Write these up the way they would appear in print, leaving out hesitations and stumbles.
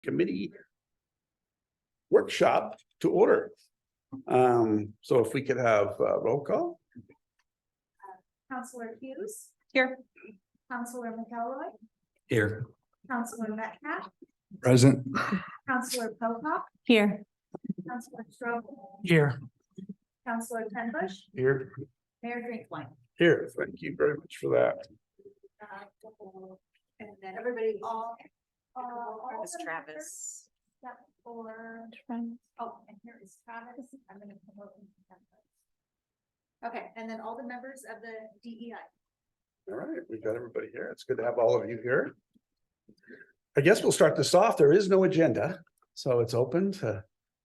committee workshop to order. So if we could have roll call. Councilor Hughes, Here. Councilor McElroy, Here. Councilor Metcalf, Present. Councilor Pocock, Here. Councilor Strobel, Here. Councilor Tenbush, Here. Mayor Drinkline. Here, thank you very much for that. And then everybody all. Is Travis. Except for, oh, and here is Travis. I'm gonna promote him to Tenbush. Okay, and then all the members of the DEI. All right, we've got everybody here. It's good to have all of you here. I guess we'll start this off. There is no agenda, so it's open to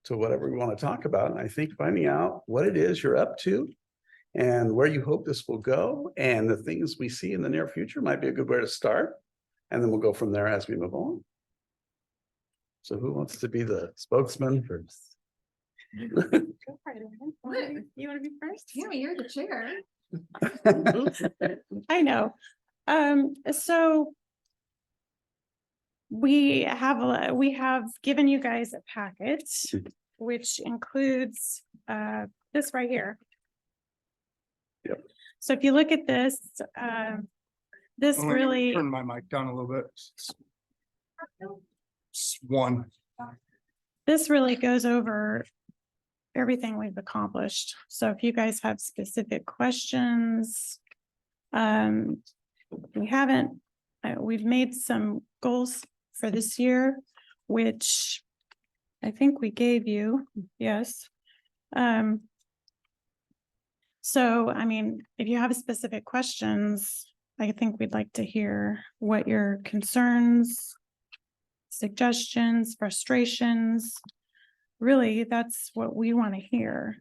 whatever we want to talk about. And I think finding out what it is you're up to and where you hope this will go and the things we see in the near future might be a good way to start. And then we'll go from there as we move on. So who wants to be the spokesman first? Go for it. You want to be first? Tammy, you're the chair. I know. So we have given you guys a packet, which includes this right here. Yep. So if you look at this, this I'm gonna really, Turn my mic down a little bit. One. this really goes over everything we've accomplished. So if you guys have specific questions, we've made some goals for this year, which I think we gave you, yes. So, I mean, if you have specific questions, I think we'd like to hear what your concerns, suggestions, frustrations, really, that's what we want to hear.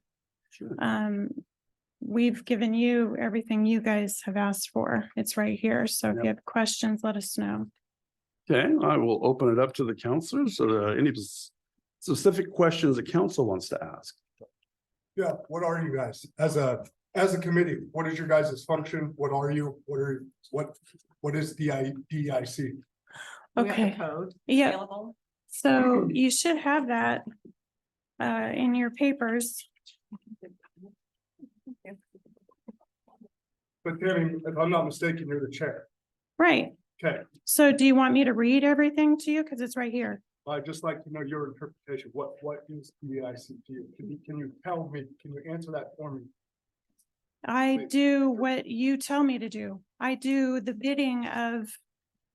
Sure. We've given you everything you guys have asked for. It's right here. So if you have questions, let us know. Okay, I will open it up to the counselors. So any specific questions the council wants to ask? Yeah, what are you guys as a committee? What is your guys' function? What are you? What is DEIC? Okay. Code Yeah. available. So you should have that in your papers. But Tammy, if I'm not mistaken, you're the chair. Right. Okay, So do you want me to read everything to you? Because it's right here. I'd just like to know your interpretation. What is DEIC to you? Can you tell me, can you answer that for me? I do what you tell me to do. I do the bidding of,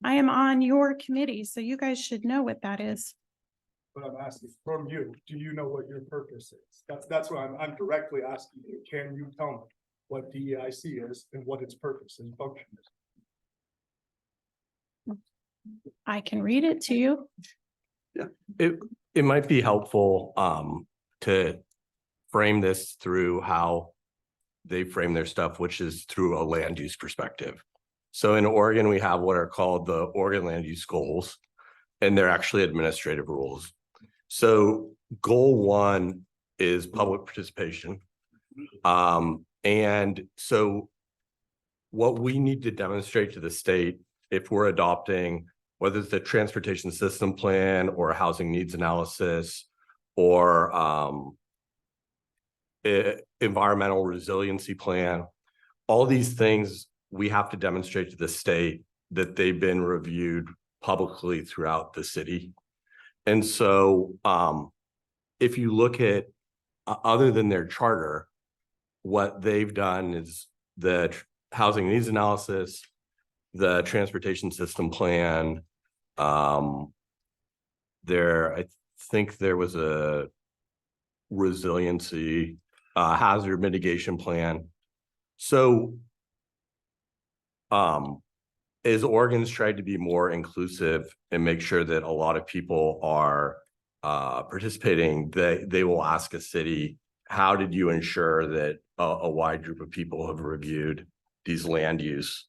I am on your committee, so you guys should know what that is. But I'm asking from you, do you know what your purpose is? That's what I'm directly asking you. Can you tell me what DEIC is and what its purpose and function is? I can read it to you. It might be helpful to frame this through how they frame their stuff, which is through a land use perspective. So in Oregon, we have what are called the Oregon land use goals, and they're actually administrative rules. So goal 1 is public participation. And so what we need to demonstrate to the state, if we're adopting, whether it's the transportation system plan or a housing needs analysis or environmental resiliency plan, all these things we have to demonstrate to the state that they've been reviewed publicly throughout the city. And so if you look at other than their charter, what they've done is the housing needs analysis, the transportation system plan. I think there was a resiliency hazard mitigation plan. So as Oregon's tried to be more inclusive and make sure that a lot of people are participating, they will ask a city, how did you ensure that a wide group of people have reviewed these land use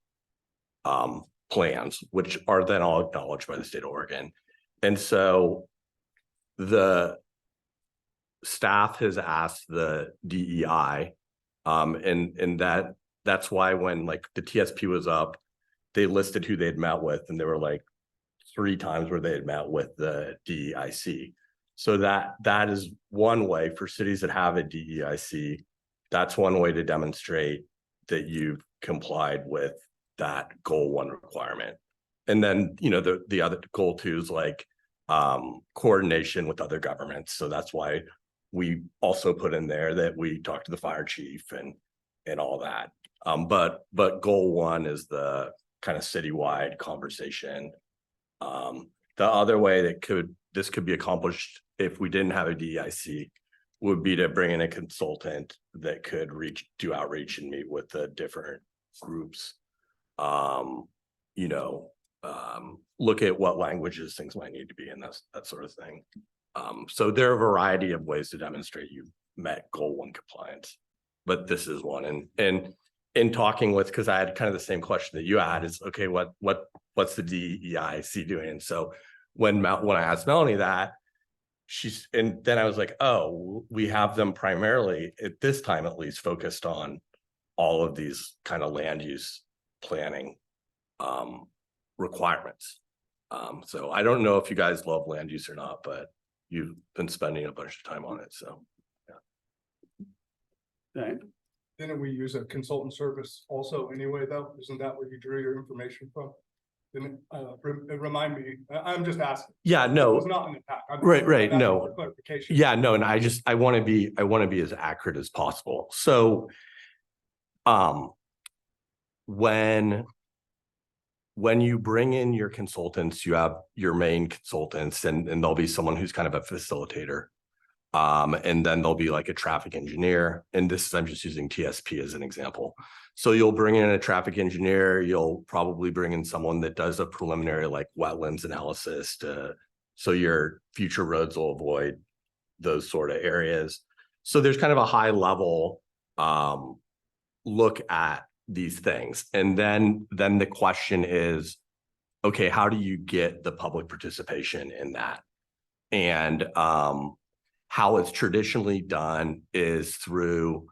plans, which are then all acknowledged by the state of Oregon. And so the staff has asked the DEI, and that's why when like the TSP was up, they listed who they'd met with, and they were like 3 times where they had met with the DEIC. So that is one way for cities that have a DEIC. That's one way to demonstrate that you've complied with that goal 1 requirement. And then, you know, the other goal 2 is like coordination with other governments. So that's why we also put in there that we talk to the fire chief and all that. But goal 1 is the kind of citywide conversation. The other way that this could be accomplished if we didn't have a DEIC would be to bring in a consultant that could do outreach and meet with the different groups. You know, look at what languages things might need to be in, that sort of thing. So there are a variety of ways to demonstrate you've met goal 1 compliance, but this is one. And in talking with, because I had kind of the same question that you had, is okay, what's the DEIC doing? And so when I asked Melanie that, and then I was like, oh, we have them primarily at this time, at least, focused on all of these kind of land use planning requirements. So I don't know if you guys love land use or not, but you've been spending a bunch of time on it. So Okay. Didn't we use a consultant service also anyway, though? Isn't that where you drew your information from? Didn't, remind me, I'm just asking. yeah, It no, was not an attack. Right, I'm asking no. for clarification. yeah, no, and I want to be as accurate as possible. So, when you bring in your consultants, you have your main consultants, and there'll be someone who's kind of a facilitator. And then there'll be like a traffic engineer. And I'm just using TSP as an example. So you'll bring in a traffic engineer, you'll probably bring in someone that does a preliminary like wetlands analysis so your future roads will avoid those sort of areas. So there's kind of a high level look at these things. And then the question is, okay, how do you get the public participation in that? And how it's traditionally done is through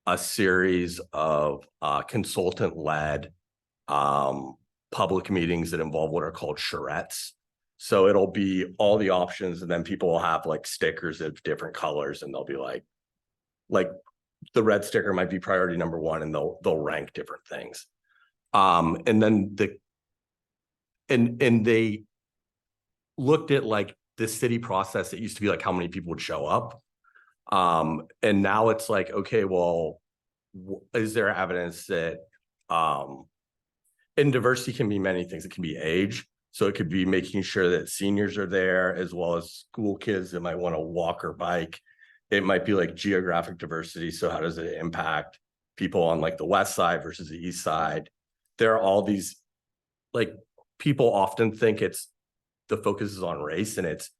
a series of consultant-led public meetings that involve what are called charrettes. So it'll be all the options, and then people will have like stickers of different colors, and they'll be like the red sticker might be priority number 1, and they'll rank different things. And then they looked at like the city process. It used to be like how many people would show up. And now it's like, okay, well, is there evidence that, and diversity can be many things. It can be age. So it could be making sure that seniors are there, as well as school kids that might want to walk or bike. It might be like geographic diversity. So how does it impact people on like the west side versus the east side? There are all these, like, people often think the focus is on race, and it's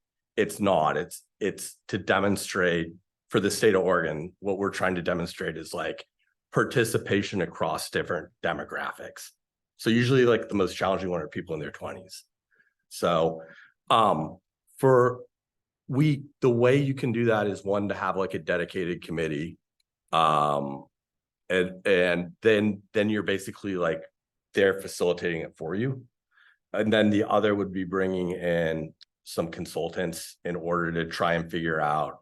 not. It's to demonstrate for the state of Oregon, what we're trying to demonstrate is like participation across different demographics. So usually like the most challenging one are people in their 20s. So the way you can do that is, one, to have like a dedicated committee. And then you're basically like, they're facilitating it for you. And then the other would be bringing in some consultants in order to try and figure out,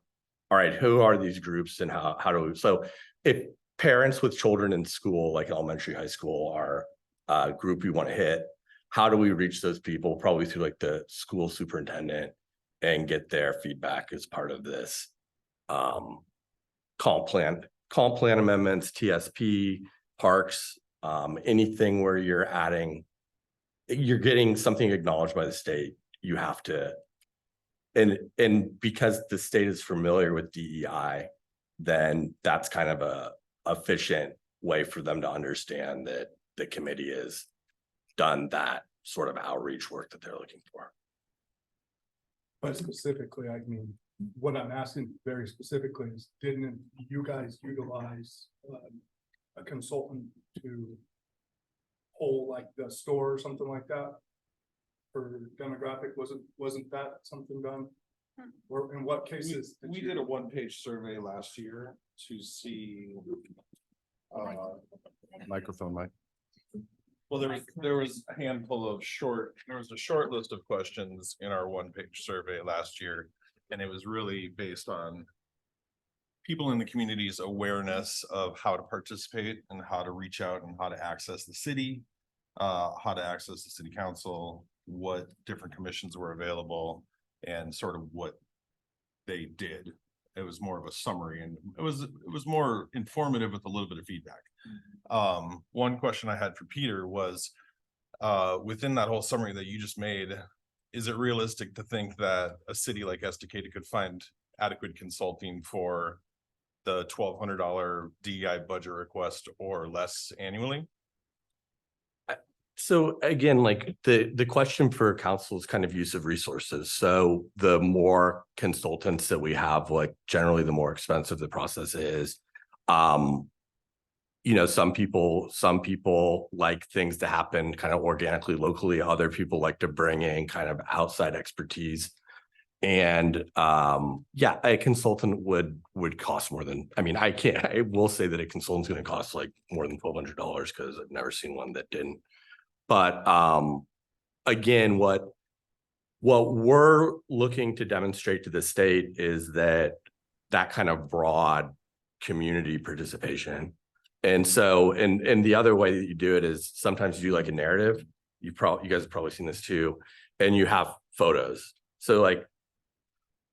all right, who are these groups and how do we, so if parents with children in school, like elementary, high school, are a group we want to hit, how do we reach those people? Probably through like the school superintendent, and get their feedback as part of this comp plan amendments, TSP, parks, anything where you're getting something acknowledged by the state. You have to, and because the state is familiar with DEI, then that's kind of a efficient way for them to understand that the committee has done that sort of outreach work that they're looking for. But specifically, I mean, what I'm asking very specifically is, didn't you guys utilize a consultant to hold like the store or something like that for demographic? Wasn't that something done? Or in what cases? We did a 1-page survey last year to see. Microphone, Mike. Well, there was a handful of there was a short list of questions in our one-page survey last year. And it was really based on people in the community's awareness of how to participate and how to reach out and how to access the city. How to access the city council, what different commissions were available, and sort of what they did. It was more of a summary, and it was more informative with a little bit of feedback. One question I had for Peter was, within that whole summary that you just made, is it realistic to think that a city like Estacada could find adequate consulting for the $1,200 DEI budget request or less annually? So again, like the question for council is kind of use of resources. So the more consultants that we have, like generally the more expensive the process is. You know, some people like things to happen kind of organically, locally. Other people like to bring in kind of outside expertise. And yeah, a consultant would cost more than, I mean, I will say that a consultant's going to cost like more than $1,200 because I've never seen one that didn't. But again, what we're looking to demonstrate to the state is that kind of broad community participation. And so, and the other way that you do it is sometimes you do like a narrative. You guys have probably seen this too, and you have photos. So like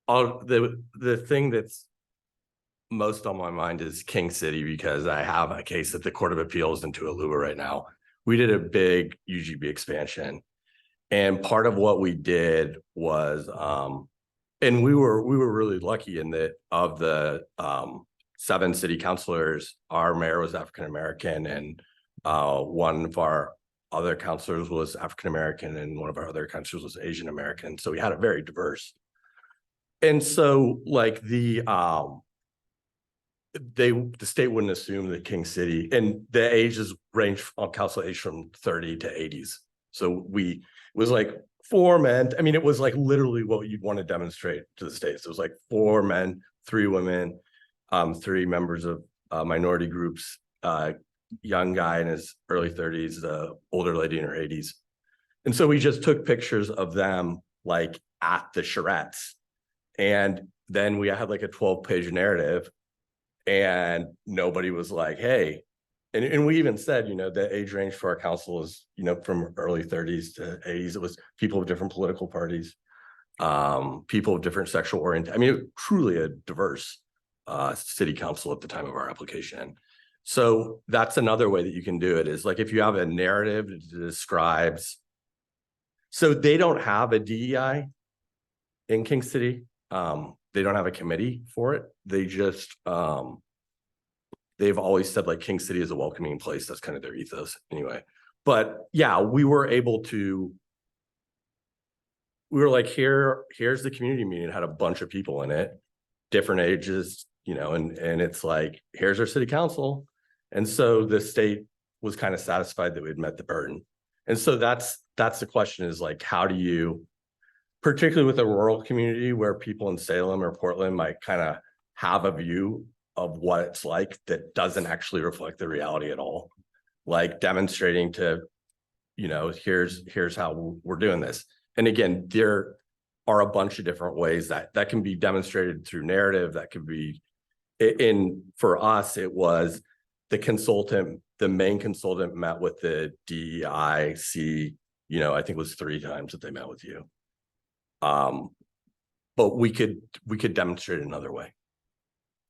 the thing that's most on my mind is King City, because I have a case at the Court of Appeals in Tualawa right now. We did a big UGB expansion, and part of what we did was, and we were really lucky in that of the 7 city councilors, our mayor was African-American, and one of our other councilors was African-American, and one of our other councilors was Asian-American. So we had a very diverse. And so like the state wouldn't assume that King City, and the ages range on council age from 30 to 80s. So it was like 4 men. I mean, it was like literally what you'd want to demonstrate to the states. It was like 4 men, 3 women, 3 members of minority groups, young guy in his early 30s, the older lady in her 80s. And so we just took pictures of them like at the charrettes. And then we had like a 12-page narrative. And nobody was like, hey, and we even said, you know, the age range for our council is, you know, from early 30s to 80s. It was people of different political parties, people of different sexual orientation. I mean, truly a diverse city council at the time of our application. So that's another way that you can do it, is like if you have a narrative that describes, so they don't have a DEI in King City. They don't have a committee for it. They just, they've always said like King City is a welcoming place. That's kind of their ethos anyway. But yeah, we were like, here's the community meeting. It had a bunch of people in it, different ages, you know, and it's like, here's our city council. And so the state was kind of satisfied that we'd met the burden. And so that's the question, is like, how do you, particularly with a rural community where people in Salem or Portland might kind of have a view of what it's like that doesn't actually reflect the reality at all, like demonstrating to, you know, here's how we're doing this. And again, there are a bunch of different ways that can be demonstrated through narrative. That could be, for us, it was the main consultant met with the DEIC, you know, I think it was 3 times that they met with you. But we could demonstrate it another way.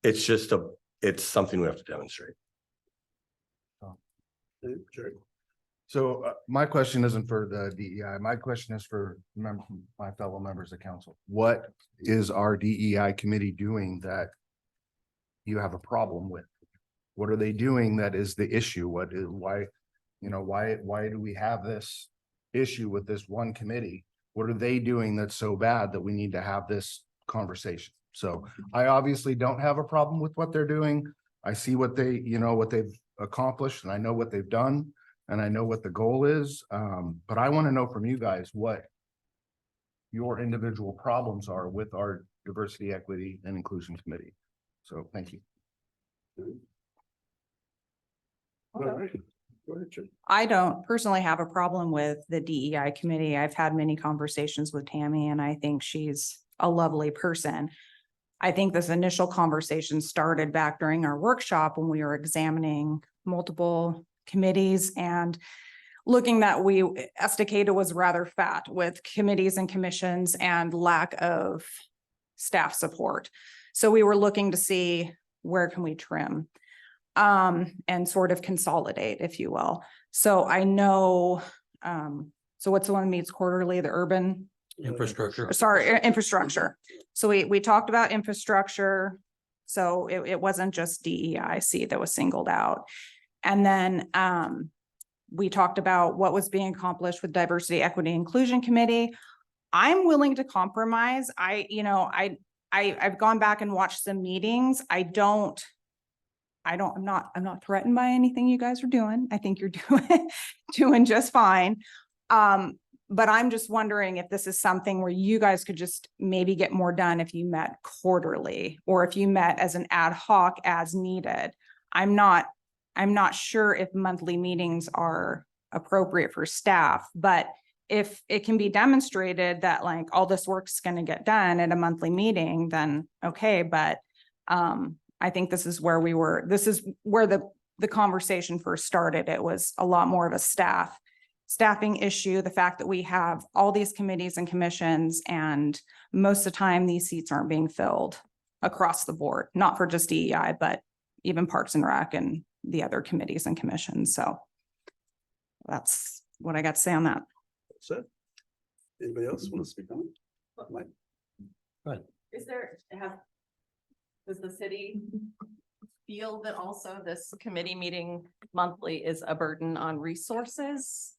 It's something we have to demonstrate. So my question isn't for the DEI. My question is for my fellow members of council. What is our DEI committee doing that you have a problem with? What are they doing that is the issue? Why do we have this issue with this one committee? What are they doing that's so bad that we need to have this conversation? So I obviously don't have a problem with what they're doing. I see what they've accomplished, and I know what they've done, and I know what the goal is. But I want to know from you guys what your individual problems are with our diversity, equity, and inclusion committee. So thank you. All right. Go ahead, Jim. I don't personally have a problem with the DEI committee. I've had many conversations with Tammy and I think she's a lovely person. I think this initial conversation started back during our workshop when we were examining multiple committees and looking that Estacada was rather fat with committees and commissions and lack of staff support. So we were looking to see where can we trim and sort of consolidate, if you will. So I know, so what's the one that meets quarterly, the urban? Infrastructure. Sorry, infrastructure. So we talked about infrastructure. So it wasn't just DEIC that was singled out. And then we talked about what was being accomplished with Diversity, Equity, Inclusion Committee. I'm willing to compromise. I've gone back and watched some meetings. I'm not threatened by anything you guys are doing. I think you're doing just fine. But I'm just wondering if this is something where you guys could just maybe get more done if you met quarterly or if you met as an ad hoc as needed. I'm not sure if monthly meetings are appropriate for staff, but if it can be demonstrated that like all this work's going to get done at a monthly meeting, then okay. But I think this is where the conversation first started. It was a lot more of a staffing issue. The fact that we have all these committees and commissions and most of the time these seats aren't being filled across the board, not for just DEI, but even Parks and Rec and the other committees and commissions. So that's what I got to say on that. That's it. Anybody else want to speak on it? Mike? Does the city feel that also this committee meeting monthly is a burden on resources?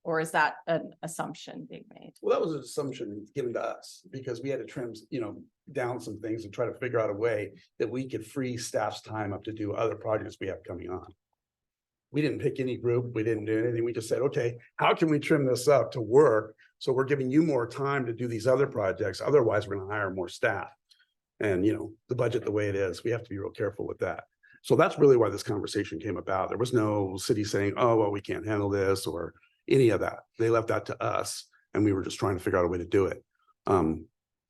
Or is that an assumption being made? Well, that was an assumption given to us because we had to trim, down some things and try to figure out a way that we could free staff's time up to do other projects we have coming on. We didn't pick any group. We didn't do anything. We just said, okay, how can we trim this up to work? So we're giving you more time to do these other projects. Otherwise, we're going to hire more staff. And, the budget the way it is, we have to be real careful with that. So that's really why this conversation came about. There was no city saying, oh, well, we can't handle this or any of that. They left that to us and we were just trying to figure out a way to do it.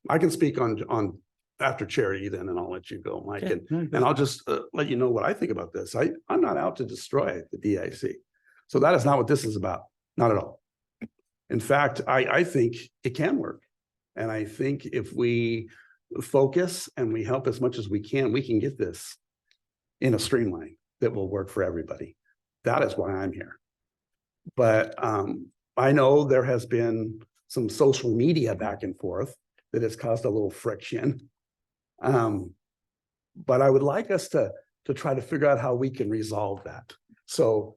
I can speak on after Charity then, and I'll let you go, Mike. And I'll just let you know what I think about this. I'm not out to destroy the DIC. So that is not what this is about. Not at all. In fact, I think it can work. And I think if we focus and we help as much as we can get this in a streamline that will work for everybody. That is why I'm here. But I know there has been some social media back and forth that has caused a little friction. But I would like us to try to figure out how we can resolve that. So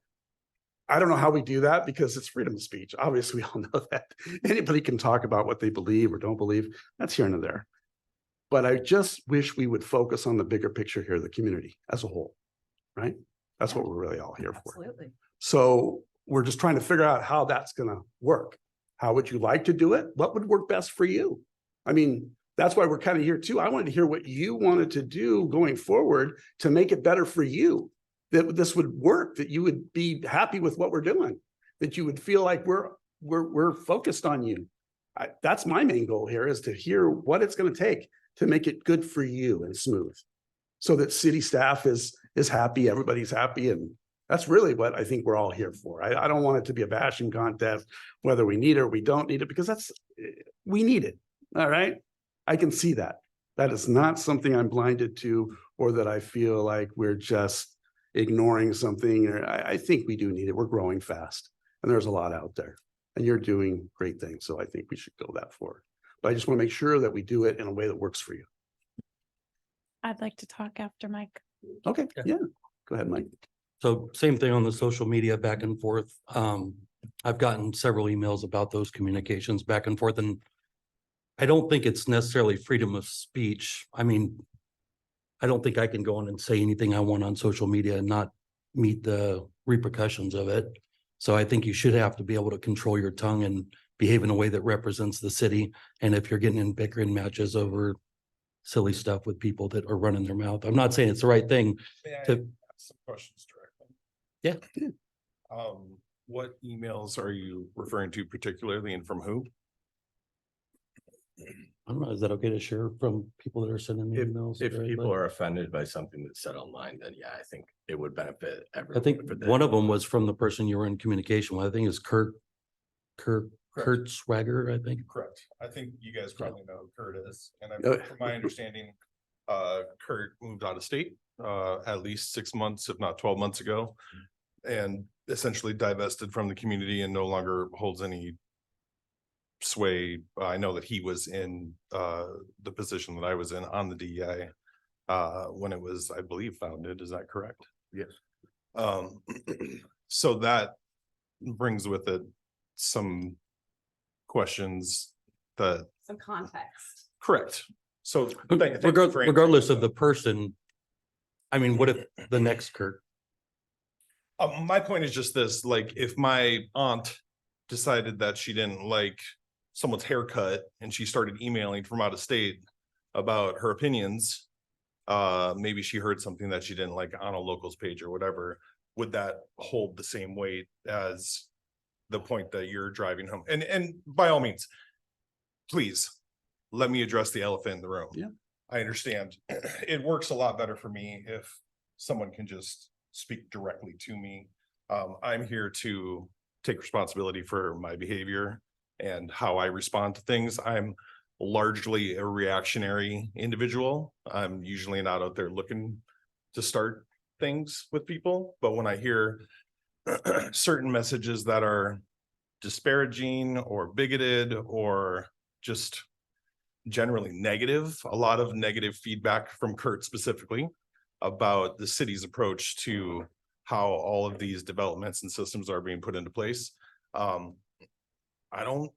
I don't know how we do that because it's freedom of speech. Obviously, we all know that anybody can talk about what they believe or don't believe. That's here and there. But I just wish we would focus on the bigger picture here, the community as a whole, right? That's what we're really all here for. Absolutely. So we're just trying to figure out how that's going to work. How would you like to do it? What would work best for you? I mean, that's why we're kind of here too. I wanted to hear what you wanted to do going forward to make it better for you, that this would work, that you would be happy with what we're doing, that you would feel like we're focused on you. That's my main goal here, is to hear what it's going to take to make it good for you and smooth, so that city staff is happy, everybody's happy. And that's really what I think we're all here for. I don't want it to be a bashing contest, whether we need it or we don't need it, because we need it. All right. I can see that. That is not something I'm blinded to, or that I feel like we're just ignoring something. Or I think we do need it. We're growing fast and there's a lot out there and you're doing great things. So I think we should go that forward. But I just want to make sure that we do it in a way that works for you. I'd like to talk after Mike. Okay. Yeah. Go ahead, Mike. So same thing on the social media back and forth. I've gotten several emails about those communications back and forth, and I don't think it's necessarily freedom of speech. I mean, I don't think I can go on and say anything I want on social media and not meet the repercussions of it. So I think you should have to be able to control your tongue and behave in a way that represents the city. And if you're getting in bickering matches over silly stuff with people that are running their mouth, I'm not saying it's the right thing May I to. ask some questions directly? What emails are you referring to particularly and from who? I don't know, is that okay to share from people that are sending me emails? If or people anything? are offended by something that's said online, then yeah, I think it would benefit I everyone. think for the- one of them was from the person you were in communication with. I think it's Kurt Swagger, I think. Correct. I think you guys probably know who Kurt is, and Oh. from my understanding, Kurt moved out of state, at least 6 months, if not 12 months ago. And essentially divested from the community and no longer holds any sway. I know that he was in, the position that I was in on the DEI, when it was, I believe, founded. Is that correct? Yes. So that brings with it some questions that, Some context. correct. So thank you for answering Regardless of that. the person, I mean, what if the next Kurt? My point is just this, like, if my aunt decided that she didn't like someone's haircut and she started emailing from out of state about her opinions, maybe she heard something that she didn't like on a locals page or whatever, would that hold the same weight as the point that you're driving home? And by all means, please, let me address the elephant in the room. Yeah. I understand. It works a lot better for me if someone can just speak directly to me. I'm here to take responsibility for my behavior and how I respond to things. I'm largely a reactionary individual. I'm usually not out there looking to start things with people, but when I hear certain messages that are disparaging or bigoted or just generally negative, a lot of negative feedback from Kurt specifically about the city's approach to how all of these developments and systems are being put into place. I don't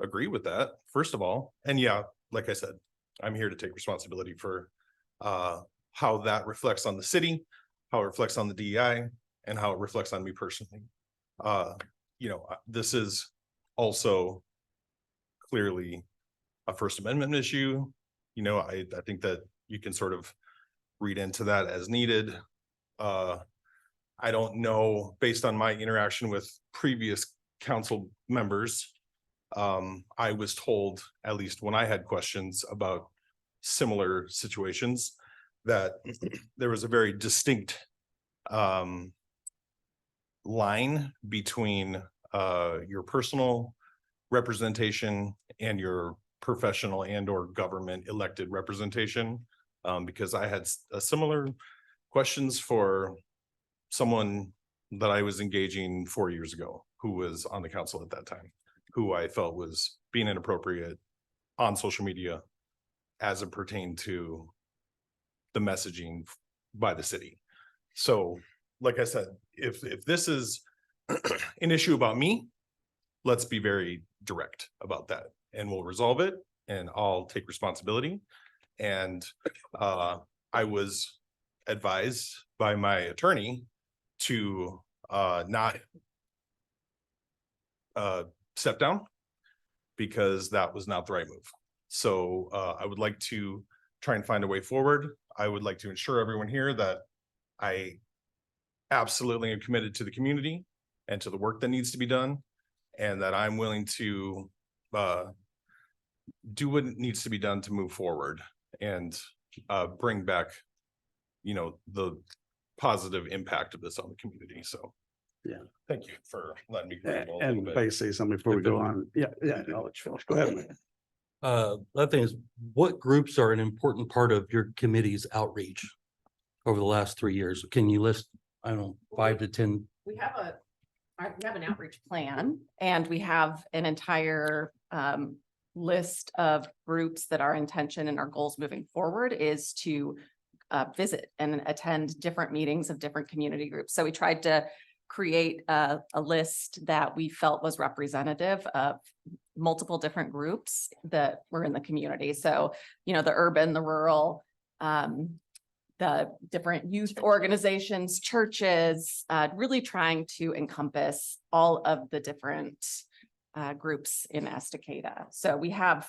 agree with that, first of all. And yeah, like I said, I'm here to take responsibility for how that reflects on the city, how it reflects on the DEI, and how it reflects on me personally. This is also clearly a First Amendment issue. I think that you can sort of read into that as needed. I don't know, based on my interaction with previous council members, I was told, at least when I had questions about similar situations, that there was a very distinct line between your personal representation and your professional and or government elected representation. Because I had similar questions for someone that I was engaging 4 years ago, who was on the council at that time, who I felt was being inappropriate on social media as it pertained to the messaging by the city. So, like I said, if this is an issue about me, let's be very direct about that and we'll resolve it and I'll take responsibility. And I was advised by my attorney to not step down because that was not the right move. So I would like to try and find a way forward. I would like to ensure everyone here that I absolutely am committed to the community and to the work that needs to be done, and that I'm willing to do what needs to be done to move forward and bring back, the positive impact of this on the community. So. Yeah. Thank you for letting me. ramble a little And bit. if I say something before we go on, yeah, I'll let you finish. Go ahead. The other thing is, what groups are an important part of your committee's outreach over the last 3 years? Can you list, I don't know, 5 to 10? We have an outreach plan and we have an entire list of groups that our intention and our goals moving forward is to visit and attend different meetings of different community groups. So we tried to create a list that we felt was representative of multiple different groups that were in the community. So, the urban, the rural, the different youth organizations, churches, really trying to encompass all of the different groups in Estacada. So we have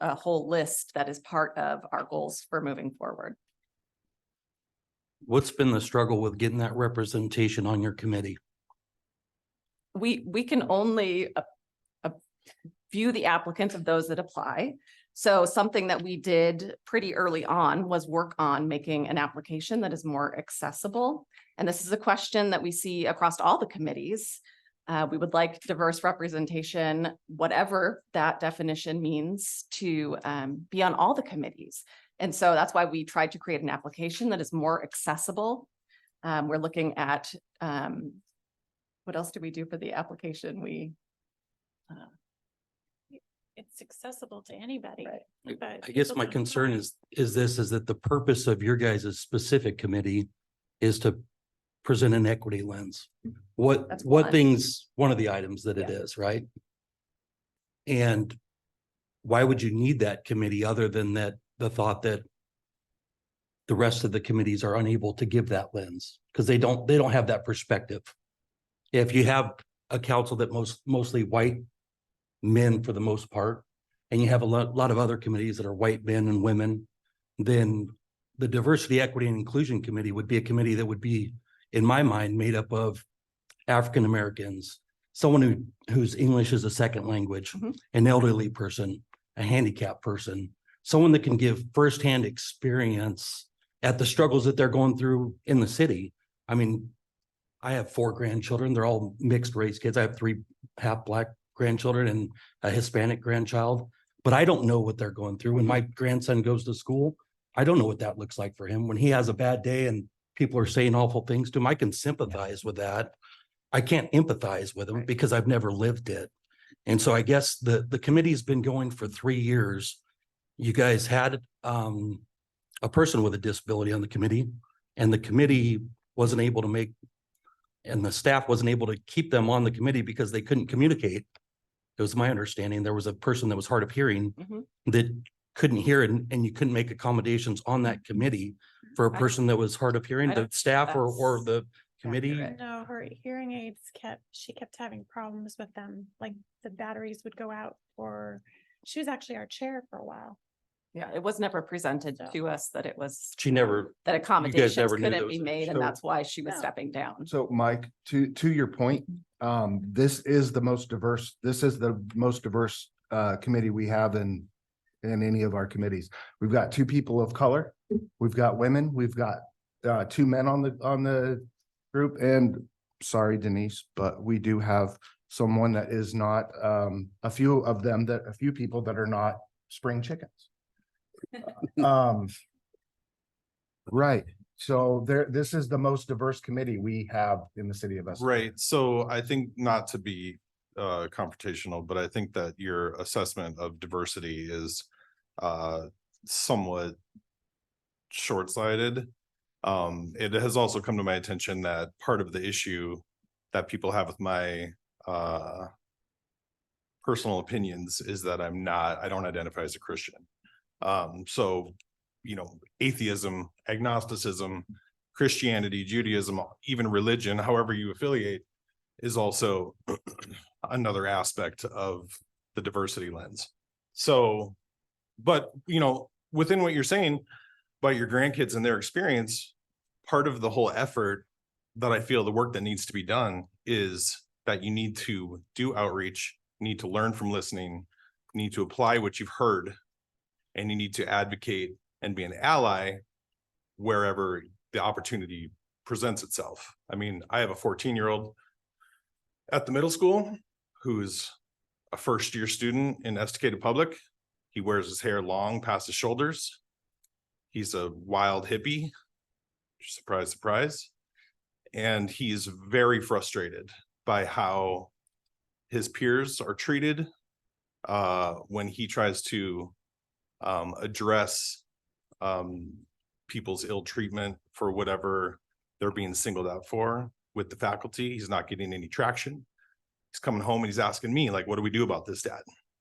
a whole list that is part of our goals for moving forward. What's been the struggle with getting that representation on your committee? We can only view the applicants of those that apply. So something that we did pretty early on was work on making an application that is more accessible. And this is a question that we see across all the committees. We would like diverse representation, whatever that definition means, to be on all the committees. And so that's why we tried to create an application that is more accessible. We're looking at, what else do we do for the application? It's accessible to anybody. Right. but I guess people my don't concern apply. is that the purpose of your guys' specific committee is to present an equity lens. That's What one. things, one of the items that it Yeah. is, right? And why would you need that committee other than that, the thought that the rest of the committees are unable to give that lens? Because they don't have that perspective. If you have a council that mostly white men for the most part, and you have a lot of other committees that are white men and women, then the Diversity, Equity, and Inclusion Committee would be a committee that would be, in my mind, made up of African Americans, someone whose English is a second language, Mhm. an elderly person, a handicapped person, someone that can give firsthand experience at the struggles that they're going through in the city. I mean, I have 4 grandchildren. They're all mixed race kids. I have 3 half black grandchildren and a Hispanic grandchild, but I don't know what they're going through. When my grandson goes to school, I don't know what that looks like for him. When he has a bad day and people are saying awful things to him, I can sympathize with that. I can't empathize with him because I've never lived it. And so I guess the committee's been going for 3 years. You guys had a person with a disability on the committee, and the committee wasn't able to make, and the staff wasn't able to keep them on the committee because they couldn't communicate. It was my understanding there was a person that was hard of hearing Mhm. that couldn't hear, and you couldn't make accommodations on that committee for a I- person that was hard of hearing, I the don't staff or think the committee. accurate. No, her hearing aids she kept having problems with them, like the batteries would go out, or she was actually our chair for a while. Yeah, it was never presented So- to us that it was, She never, that accommodations never knew there couldn't was be a made, and show. that's why she was No. stepping down. So Mike, to your point, this is the most diverse, committee we have in any of our committees. We've got 2 people of color, we've got women, we've got 2 men on the group, and sorry Denise, but we do have someone that is not, a few people that are not spring chickens. Right, so this is the most diverse committee we have in the city of Escondido. Right, so I think, not to be confrontational, but I think that your assessment of diversity is somewhat short-sighted. It has also come to my attention that part of the issue that people have with my personal opinions is that I don't identify as a Christian. So, atheism, agnosticism, Christianity, Judaism, even religion, however you affiliate, is also another aspect of the diversity lens. So, but, within what you're saying about your grandkids and their experience, part of the whole effort that I feel the work that needs to be done is that you need to do outreach, you need to learn from listening, you need to apply what you've heard, and you need to advocate and be an ally wherever the opportunity presents itself. I mean, I have a 14-year-old at the middle school who's a first-year student in Estacada Public. He wears his hair long past his shoulders. He's a wild hippie. Surprise, surprise. And he's very frustrated by how his peers are treated when he tries to address people's ill treatment for whatever they're being singled out for with the faculty. He's not getting any traction. He's coming home and he's asking me, like, what do we do about this, Dad?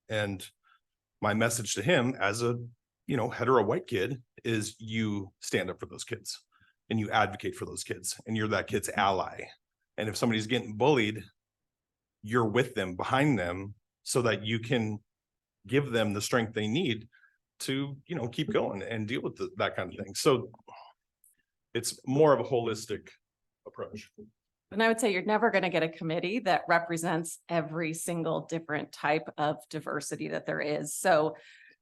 And my message to him as a, hetero white kid is you stand up for those kids and you advocate for those kids and you're that kid's ally. And if somebody's getting bullied, you're with them, behind them, so that you can give them the strength they need to, keep going and deal with that kind of thing. So it's more of a holistic approach. And I would say you're never going to get a committee that represents every single different type of diversity that there is. So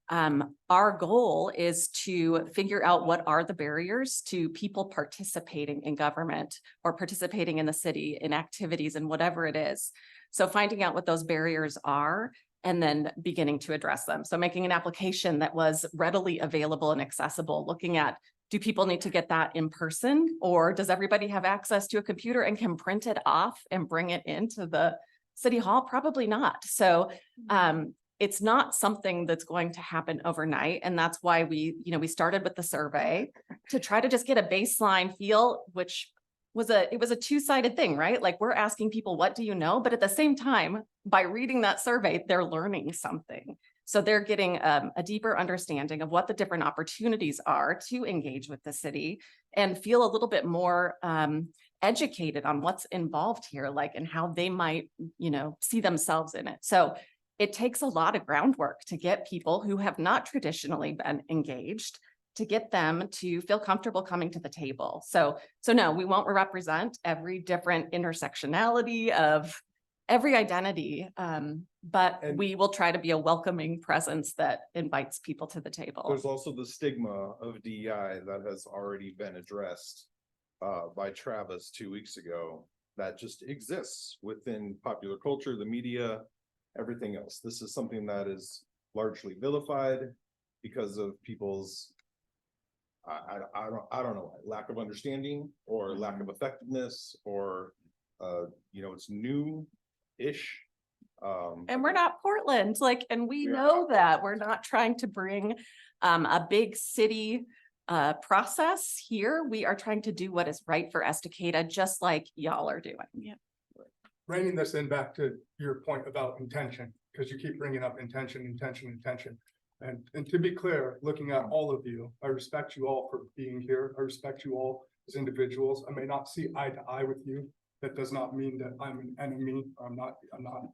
our goal is to figure out what are the barriers to people participating in government or participating in the city in activities and whatever it is. So finding out what those barriers are and then beginning to address them. So making an application that was readily available and accessible, looking at, do people need to get that in person, or does everybody have access to a computer and can print it off and bring it into the city hall? Probably not. So it's not something that's going to happen overnight. And that's why we started with the survey to try to just get a baseline feel, which it was a two-sided thing, right? Like, we're asking people, what do you know? But at the same time, by reading that survey, they're learning something. So they're getting a deeper understanding of what the different opportunities are to engage with the city and feel a little bit more educated on what's involved here, like, and how they might, see themselves in it. So it takes a lot of groundwork to get people who have not traditionally been engaged, to get them to feel comfortable coming to the table. So no, we won't represent every different intersectionality of every identity, but we will try to be a welcoming presence that invites people to the table. There's also the stigma of DEI that has already been addressed by Travis 2 weeks ago, that just exists within popular culture, the media, everything else. This is something that is largely vilified because of people's I don't know, lack of understanding or lack of effectiveness, or it's new-ish. And we're not Portland, and we know that we're not trying to bring a big city process here. We are trying to do what is right for Estacada, just like y'all are doing. Yep. Reining this in back to your point about intention, because you keep bringing up intention. And to be clear, looking at all of you, I respect you all for being here. I respect you all as individuals. I may not see eye to eye with you. That does not mean that I'm an enemy. I'm not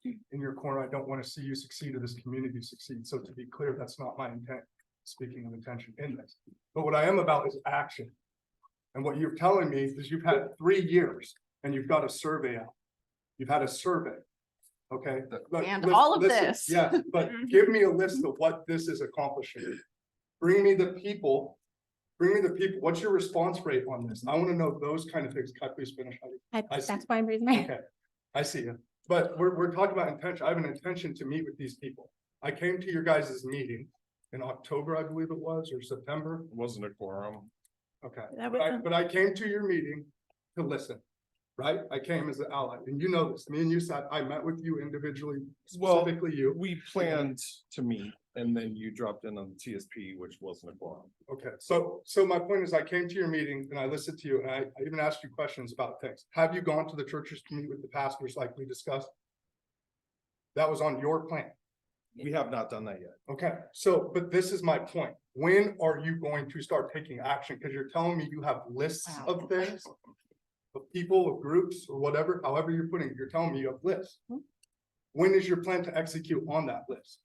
in your corner. I don't want to see you succeed or this community succeed. So to be clear, that's not my intent, speaking of intention in this. But what I am about is action. And what you're telling me is you've had 3 years and you've got a survey out. You've had a survey. Okay. And all of this. Yes, but give me a list of what this is accomplishing. Bring me the people. What's your response rate on this? I want to know those kind of things. Can I please finish? That's why I'm raising my hand. Okay, I see you. But we're talking about intention. I have an intention to meet with these people. I came to your guys' meeting in October, I believe it was, or September. It wasn't a quorum. Okay, That but I came to your meeting to listen. Right? I came as an ally, and you know this. Me and you said, I met with you individually, specifically you. We planned to meet, and then you dropped in on the TSP, which wasn't a quorum. Okay, so my point is, I came to your meeting and I listened to you, and I even asked you questions about things. Have you gone to the churches to meet with the pastors like we discussed? That was on your plan. We have not done that yet. Okay, but this is my point. When are you going to start taking action? Because you're telling me you have lists of things, of people, of groups, or whatever, however you're putting it, you're telling me you have lists. When is your plan to execute on that list?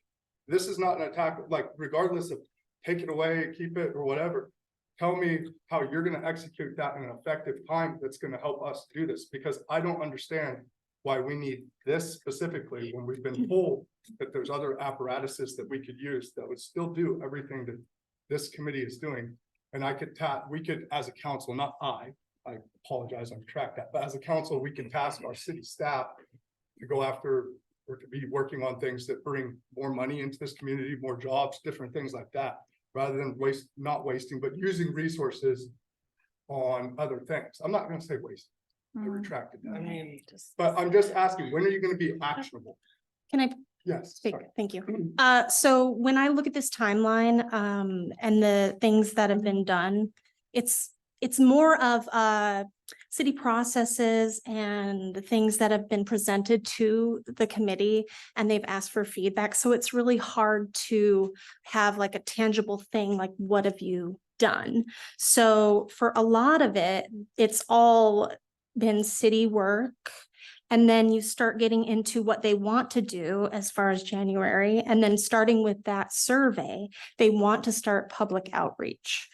This is not an attack, like, regardless of take it away, keep it, or whatever. Tell me how you're gonna execute that in an effective time that's gonna help us do this, because I don't understand why we need this specifically when we've been told that there's other apparatuses that we could use that would still do everything that this committee is doing. And we could, as a council, not I apologize, I've tracked that, but as a council, we can task our city staff to go after or to be working on things that bring more money into this community, more jobs, different things like that, rather than not wasting, but using resources on other things. I'm not gonna say waste. I retracted that. But I'm just asking, when are you gonna be actionable? Can I Yes. speak? sorry. Thank you. So when I look at this timeline, and the things that have been done, it's more of city processes and the things that have been presented to the committee, and they've asked for feedback. So it's really hard to have like a tangible thing, like what have you done? So for a lot of it, it's all been city work And then you start getting into what they want to do as far as January. And then starting with that survey, they want to start public outreach,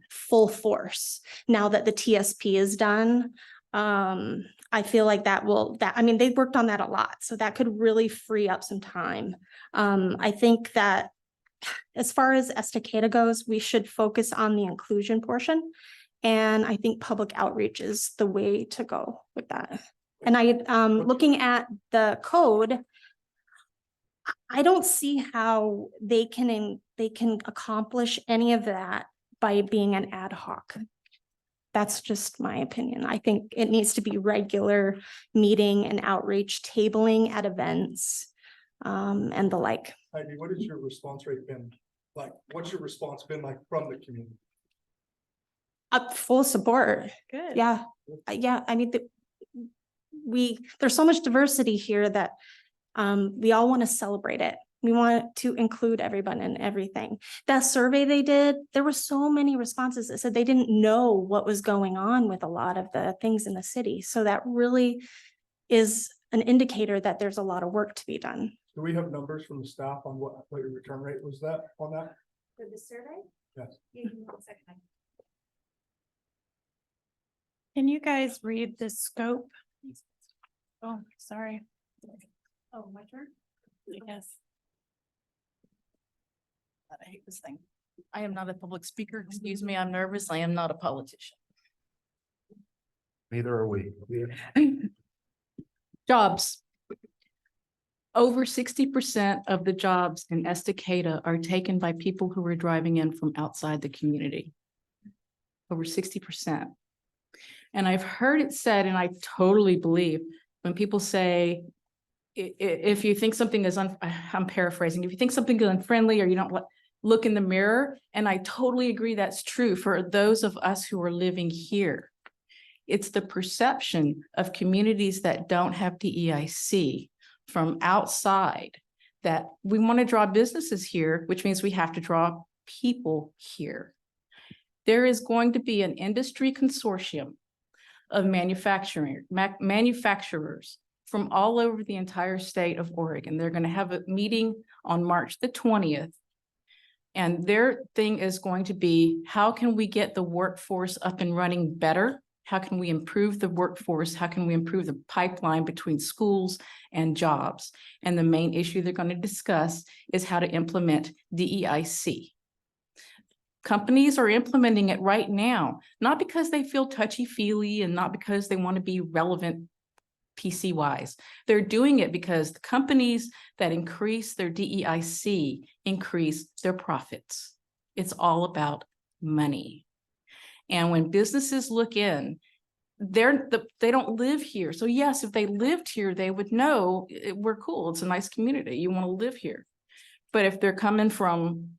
full force. Now that the TSP is done, I feel like I mean, they worked on that a lot, so that could really free up some time. I think that as far as Estacada goes, we should focus on the inclusion portion. And I think public outreach is the way to go with that. And looking at the code, I don't see how they can accomplish any of that by being an ad hoc. That's just my opinion. I think it needs to be regular meeting and outreach, tabling at events, and the like. Heidi, what has your response rate been like? What's your response been like from the community? Full support. Good. Yeah, yeah. I mean, there's so much diversity here that we all want to celebrate it. We want to include everyone in everything. That survey they did, there were so many responses that said they didn't know what was going on with a lot of the things in the city. So that really is an indicator that there's a lot of work to be done. Do we have numbers from the staff on what your return rate was on that? For the survey? Yes. Give me 1 second. Can you guys read the scope? Oh, sorry. Oh, my turn? Yes. I hate this thing. I am not a public speaker. Excuse me, I'm nervous. I am not a politician. Neither are we. Jobs. Over 60% of the jobs in Estacada are taken by people who are driving in from outside the community. Over 60%. And I've heard it said, and I totally believe, when people say, if you think something is, I'm paraphrasing, if you think something is unfriendly or you don't look in the mirror, and I totally agree that's true for those of us who are living here. It's the perception of communities that don't have DEIC from outside that we want to draw businesses here, which means we have to draw people here. There is going to be an industry consortium of manufacturers from all over the entire state of Oregon. They're going to have a meeting on March the 20th. And their thing is going to be, how can we get the workforce up and running better? How can we improve the workforce? How can we improve the pipeline between schools and jobs? And the main issue they're going to discuss is how to implement DEIC. Companies are implementing it right now, not because they feel touchy-feely and not because they want to be relevant PC-wise. They're doing it because the companies that increase their DEIC increase their profits. It's all about money. And when businesses look in, they don't live here. So yes, if they lived here, they would know we're cool. It's a nice community. You want to live here. But if they're coming from,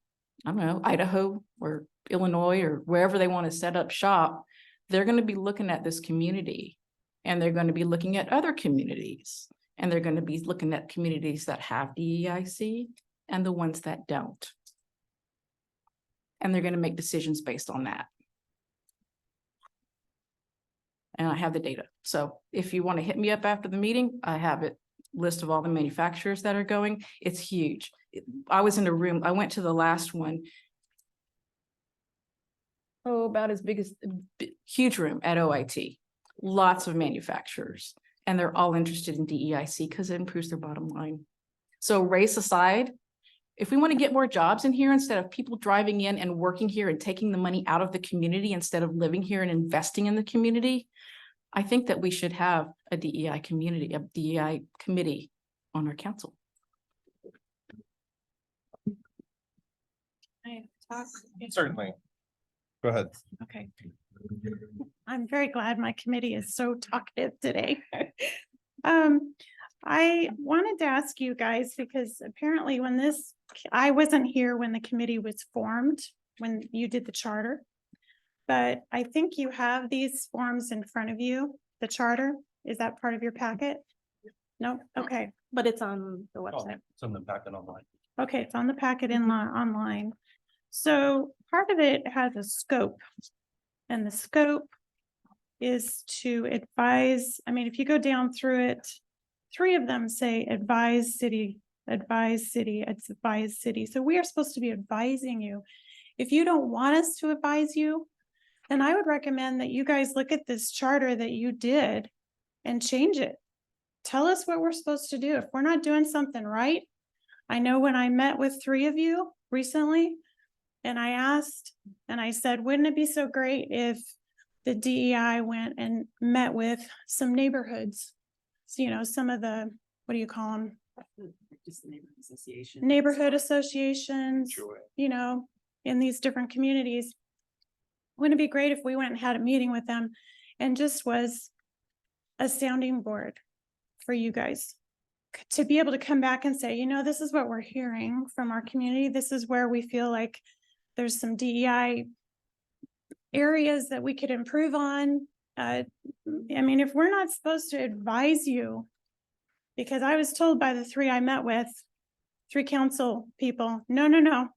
I don't know, Idaho or Illinois or wherever they want to set up shop, they're going to be looking at this community, and they're going to be looking at other communities, and they're going to be looking at communities that have DEIC and the ones that don't. And they're going to make decisions based on that. And I have the data. So if you want to hit me up after the meeting, I have it list of all the manufacturers that are going. It's huge. I was in a room, I went to the last one. Oh, about as big as, huge room at OIT. Lots of manufacturers, and they're all interested in DEIC because it improves their bottom line. So race aside, if we want to get more jobs in here, instead of people driving in and working here and taking the money out of the community instead of living here and investing in the community, I think that we should have a DEI committee on our council. Certainly. Go ahead. Okay. I'm very glad my committee is so talkative today. I wanted to ask you guys, because apparently I wasn't here when the committee was formed, when you did the charter. But I think you have these forms in front of you, the charter. Is that part of your packet? No? Okay. But it's on the website. It's on the packet online. Okay, it's on the packet online. So part of it has a scope, and the scope is to advise, I mean, if you go down through it, three of them say advise city, advise city, it's advise city. So we are supposed to be advising you. If you don't want us to advise you, then I would recommend that you guys look at this charter that you did and change it. Tell us what we're supposed to do. If we're not doing something right, I know when I met with three of you recently, and I asked, and I said, wouldn't it be so great if the DEI went and met with some neighborhoods? So, you know, some of the, what do you call them? Just the neighborhood association. Neighborhood associations, you know, in these different communities. Wouldn't it be great if we went and had a meeting with them and just was a sounding board for you guys to be able to come back and say, you know, this is what we're hearing from our community. This is where we feel like there's some DEI areas that we could improve on. I mean, if we're not supposed to advise you, because I was told by the three I met with, three council people, no,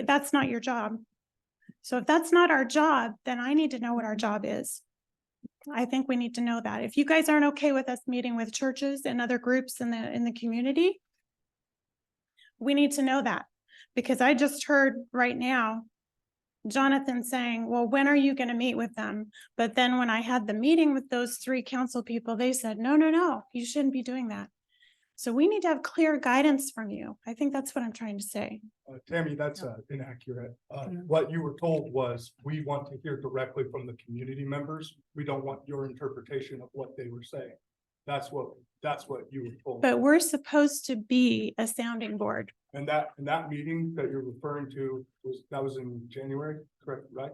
that's not your job. So if that's not our job, then I need to know what our job is. I think we need to know that. If you guys aren't okay with us meeting with churches and other groups in the community, we need to know that, because I just heard right now Jonathan saying, well, when are you going to meet with them? But then when I had the meeting with those three council people, they said, no, you shouldn't be doing that. So we need to have clear guidance from you. I think that's what I'm trying to say. Tammy, that's inaccurate. What you were told was, we want to hear directly from the community members. We don't want your interpretation of what they were saying. That's what you were told. But we're supposed to be a sounding board. And that meeting that you're referring to was in January, correct, right?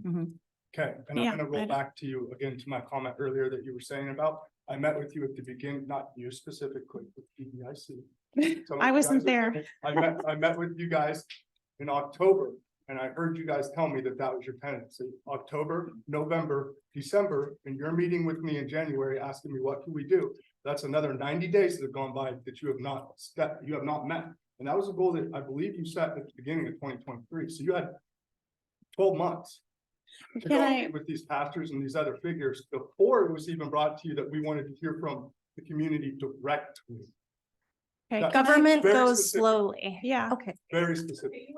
Mhm. Okay, and Yeah, I'm gonna I roll know. back to you again, to my comment earlier that you were saying about, I met with you at the beginning, not you specifically, with DEIC. Some of I you wasn't guys are- there. I met with you guys in October, and I heard you guys tell me that that was your tendency. October, November, December, and you're meeting with me in January, asking me, what can we do? That's another 90 days that have gone by that you have not met. And that was a goal that I believe you set at the beginning of 2023. So you had 12 months to Can go I- meet with these pastors and these other figures before it was even brought to you that we wanted to hear from the community directly. Okay, That- can I- Government Very goes specific. slowly. Yeah. Okay. Very specific.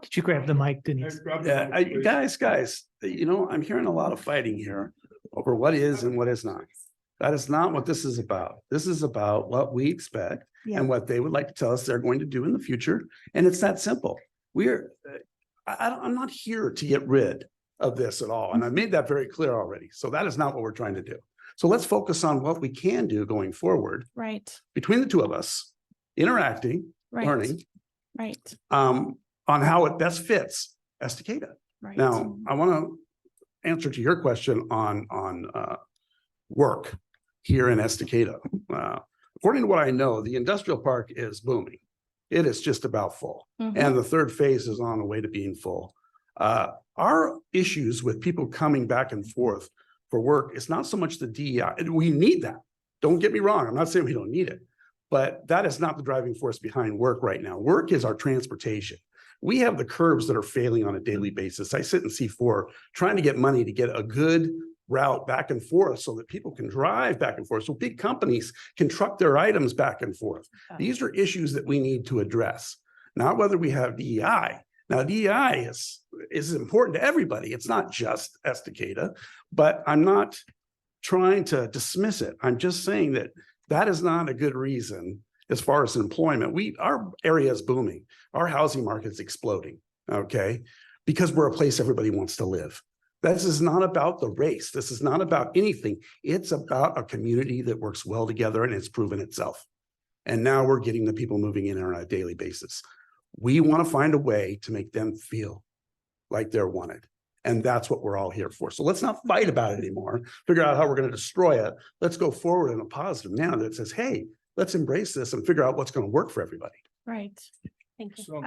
Did you grab the mic, Denise? Yeah, guys, you know, I'm hearing a lot of fighting here over what is and what is not. That is not what this is about. This is about what we expect and what they would like to tell us they're going to do in the future. And it's that simple. I'm not here to get rid of this at all. And I made that very clear already. So that is not what we're trying to do. So let's focus on what we can do going forward Right, between the two of us, interacting, right, learning, right, on how it best fits Estacada. right. Now, I want to answer to your question on work here in Estacada. According to what I know, the industrial park is booming. It is just about full. And the third phase is on the way to being full. Our issues with people coming back and forth for work is not so much the DEI. We need that. Don't get me wrong. I'm not saying we don't need it, but that is not the driving force behind work right now. Work is our transportation. We have the curbs that are failing on a daily basis. I sit in C4 trying to get money to get a good route back and forth so that people can drive back and forth, so big companies can truck their items back and forth. These are issues that we need to address, not whether we have DEI. Now, DEI is important to everybody. It's not just Estacada, but I'm not trying to dismiss it. I'm just saying that that is not a good reason as far as employment. Our area is booming. Our housing market is exploding, okay? Because we're a place everybody wants to live. This is not about the race. This is not about anything. It's about a community that works well together and it's proven itself. And now we're getting the people moving in on a daily basis. We want to find a way to make them feel like they're wanted. And that's what we're all here for. So let's not fight about it anymore. Figure out how we're going to destroy it. Let's go forward in a positive now that says, hey, let's embrace this and figure out what's going to work for everybody. Right. Thank you. So,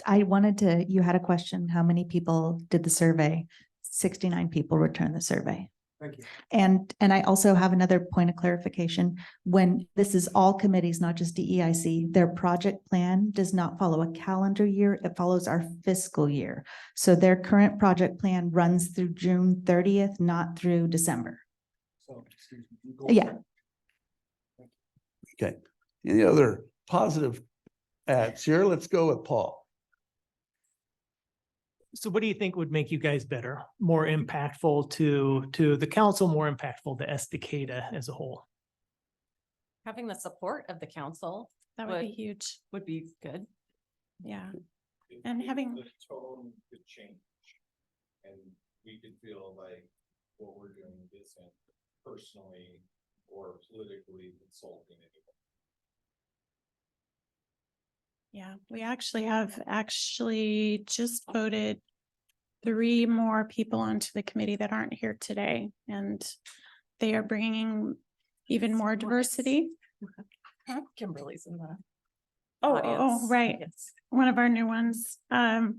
I wanted to, you had a question. How many people did the survey? 69 people returned the survey. Thank you. And I also have another point of clarification. When this is all committees, not just DEIC, their project plan does not follow a calendar year. It follows our fiscal year. So their current project plan runs through June 30th, not through December. So, excuse me. Yeah. Okay, any other positive ads here? Let's go with Paul. So what do you think would make you guys better, more impactful to the council, more impactful to Estacada as a whole? Having the support of the council That would be huge. would be good. Yeah. And having, The tone could change. And we could feel like what we're doing isn't personally or politically insulting anyone. yeah, we actually have just voted 3 more people onto the committee that aren't here today, and they are bringing even more diversity. Kimberly's in the. Oh, audience. right. Yes. One of our new ones. And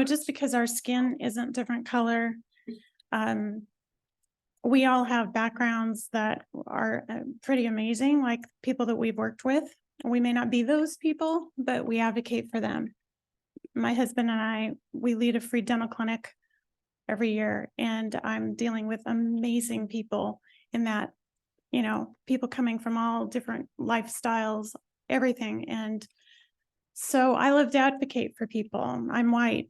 just because our skin isn't different color, we all have backgrounds that are pretty amazing, like people that we've worked with. We may not be those people, but we advocate for them. My husband and I, we lead a free dental clinic every year, and I'm dealing with amazing people in that, people coming from all different lifestyles, everything. And so I love to advocate for people. I'm white.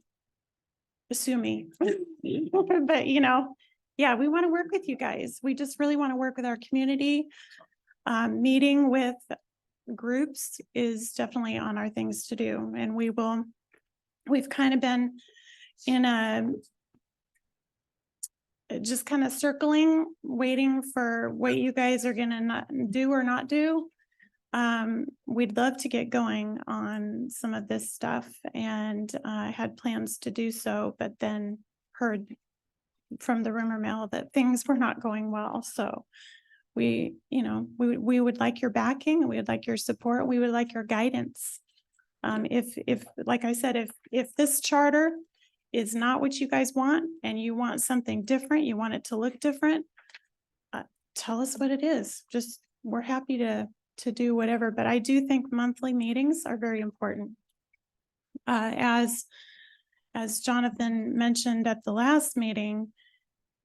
Sue me. But, yeah, we want to work with you guys. We just really want to work with our community. Meeting with groups is definitely on our things to do. And we've kind of been in just kind of circling, waiting for what you guys are going to not do or not do. We'd love to get going on some of this stuff, and I had plans to do so, but then heard from the rumor mill that things were not going well. So we would like your backing. We would like your support. We would like your guidance. If like I said, if this charter is not what you guys want and you want something different, you want it to look different, tell us what it is. Just, we're happy to do whatever, but I do think monthly meetings are very important. As Jonathan mentioned at the last meeting,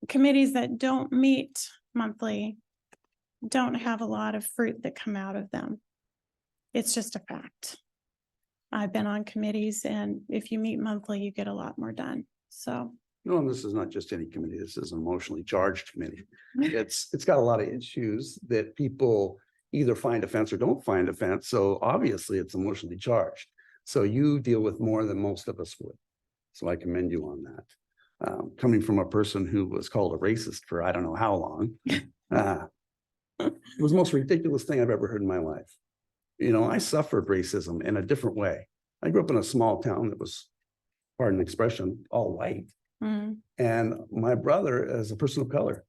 committees that don't meet monthly don't have a lot of fruit that come out of them. It's just a fact. I've been on committees, and if you meet monthly, you get a lot more done. So. No, and this is not just any committee. This is an emotionally charged committee. It's got a lot of issues that people either find offense or don't find offense. So obviously it's emotionally charged. So you deal with more than most of us would. So I commend you on that. Coming from a person who was called a racist for I don't know how long. It was the most ridiculous thing I've ever heard in my life. I suffered racism in a different way. I grew up in a small town that was, pardon the expression, all white. Mm, And my brother is a person of color.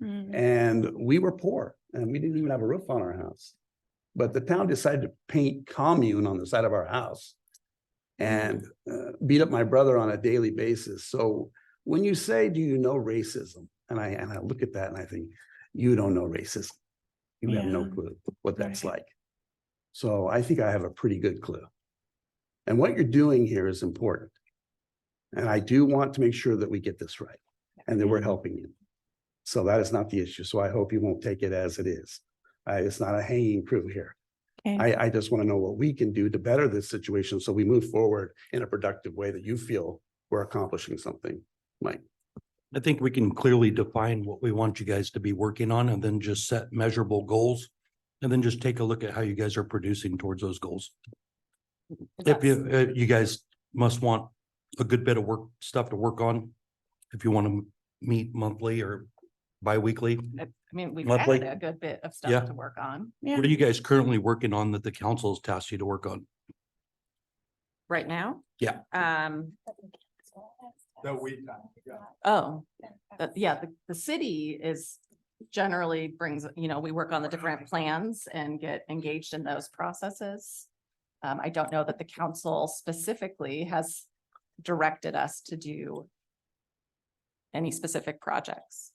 mm, And we were poor, and we didn't even have a roof on our house. But the town decided to paint commune on the side of our house and beat up my brother on a daily basis. So when you say, do you know racism? And I look at that and I think, you don't know racism. You have no Yeah. clue what that's Right. like. So I think I have a pretty good clue. And what you're doing here is important. And I do want to make sure that we get this right and that we're helping you. So that is not the issue. So I hope you won't take it as it is. It's not a hanging crew here. Okay. I just want to know what we can do to better this situation so we move forward in a productive way that you feel we're accomplishing something. Mike. I think we can clearly define what we want you guys to be working on and then just set measurable goals. And then just take a look at how you guys are producing towards those goals. If you guys must want a good bit of stuff to work on. If you want to meet monthly or bi-weekly, I mean, we've monthly. had a good bit of Yeah. stuff to work on Yeah. What are you guys currently working on that the council has tasked you to work on? right now. Yeah. That we, yeah. The city is generally brings, we work on the different plans and get engaged in those processes. I don't know that the council specifically has directed us to do any specific projects.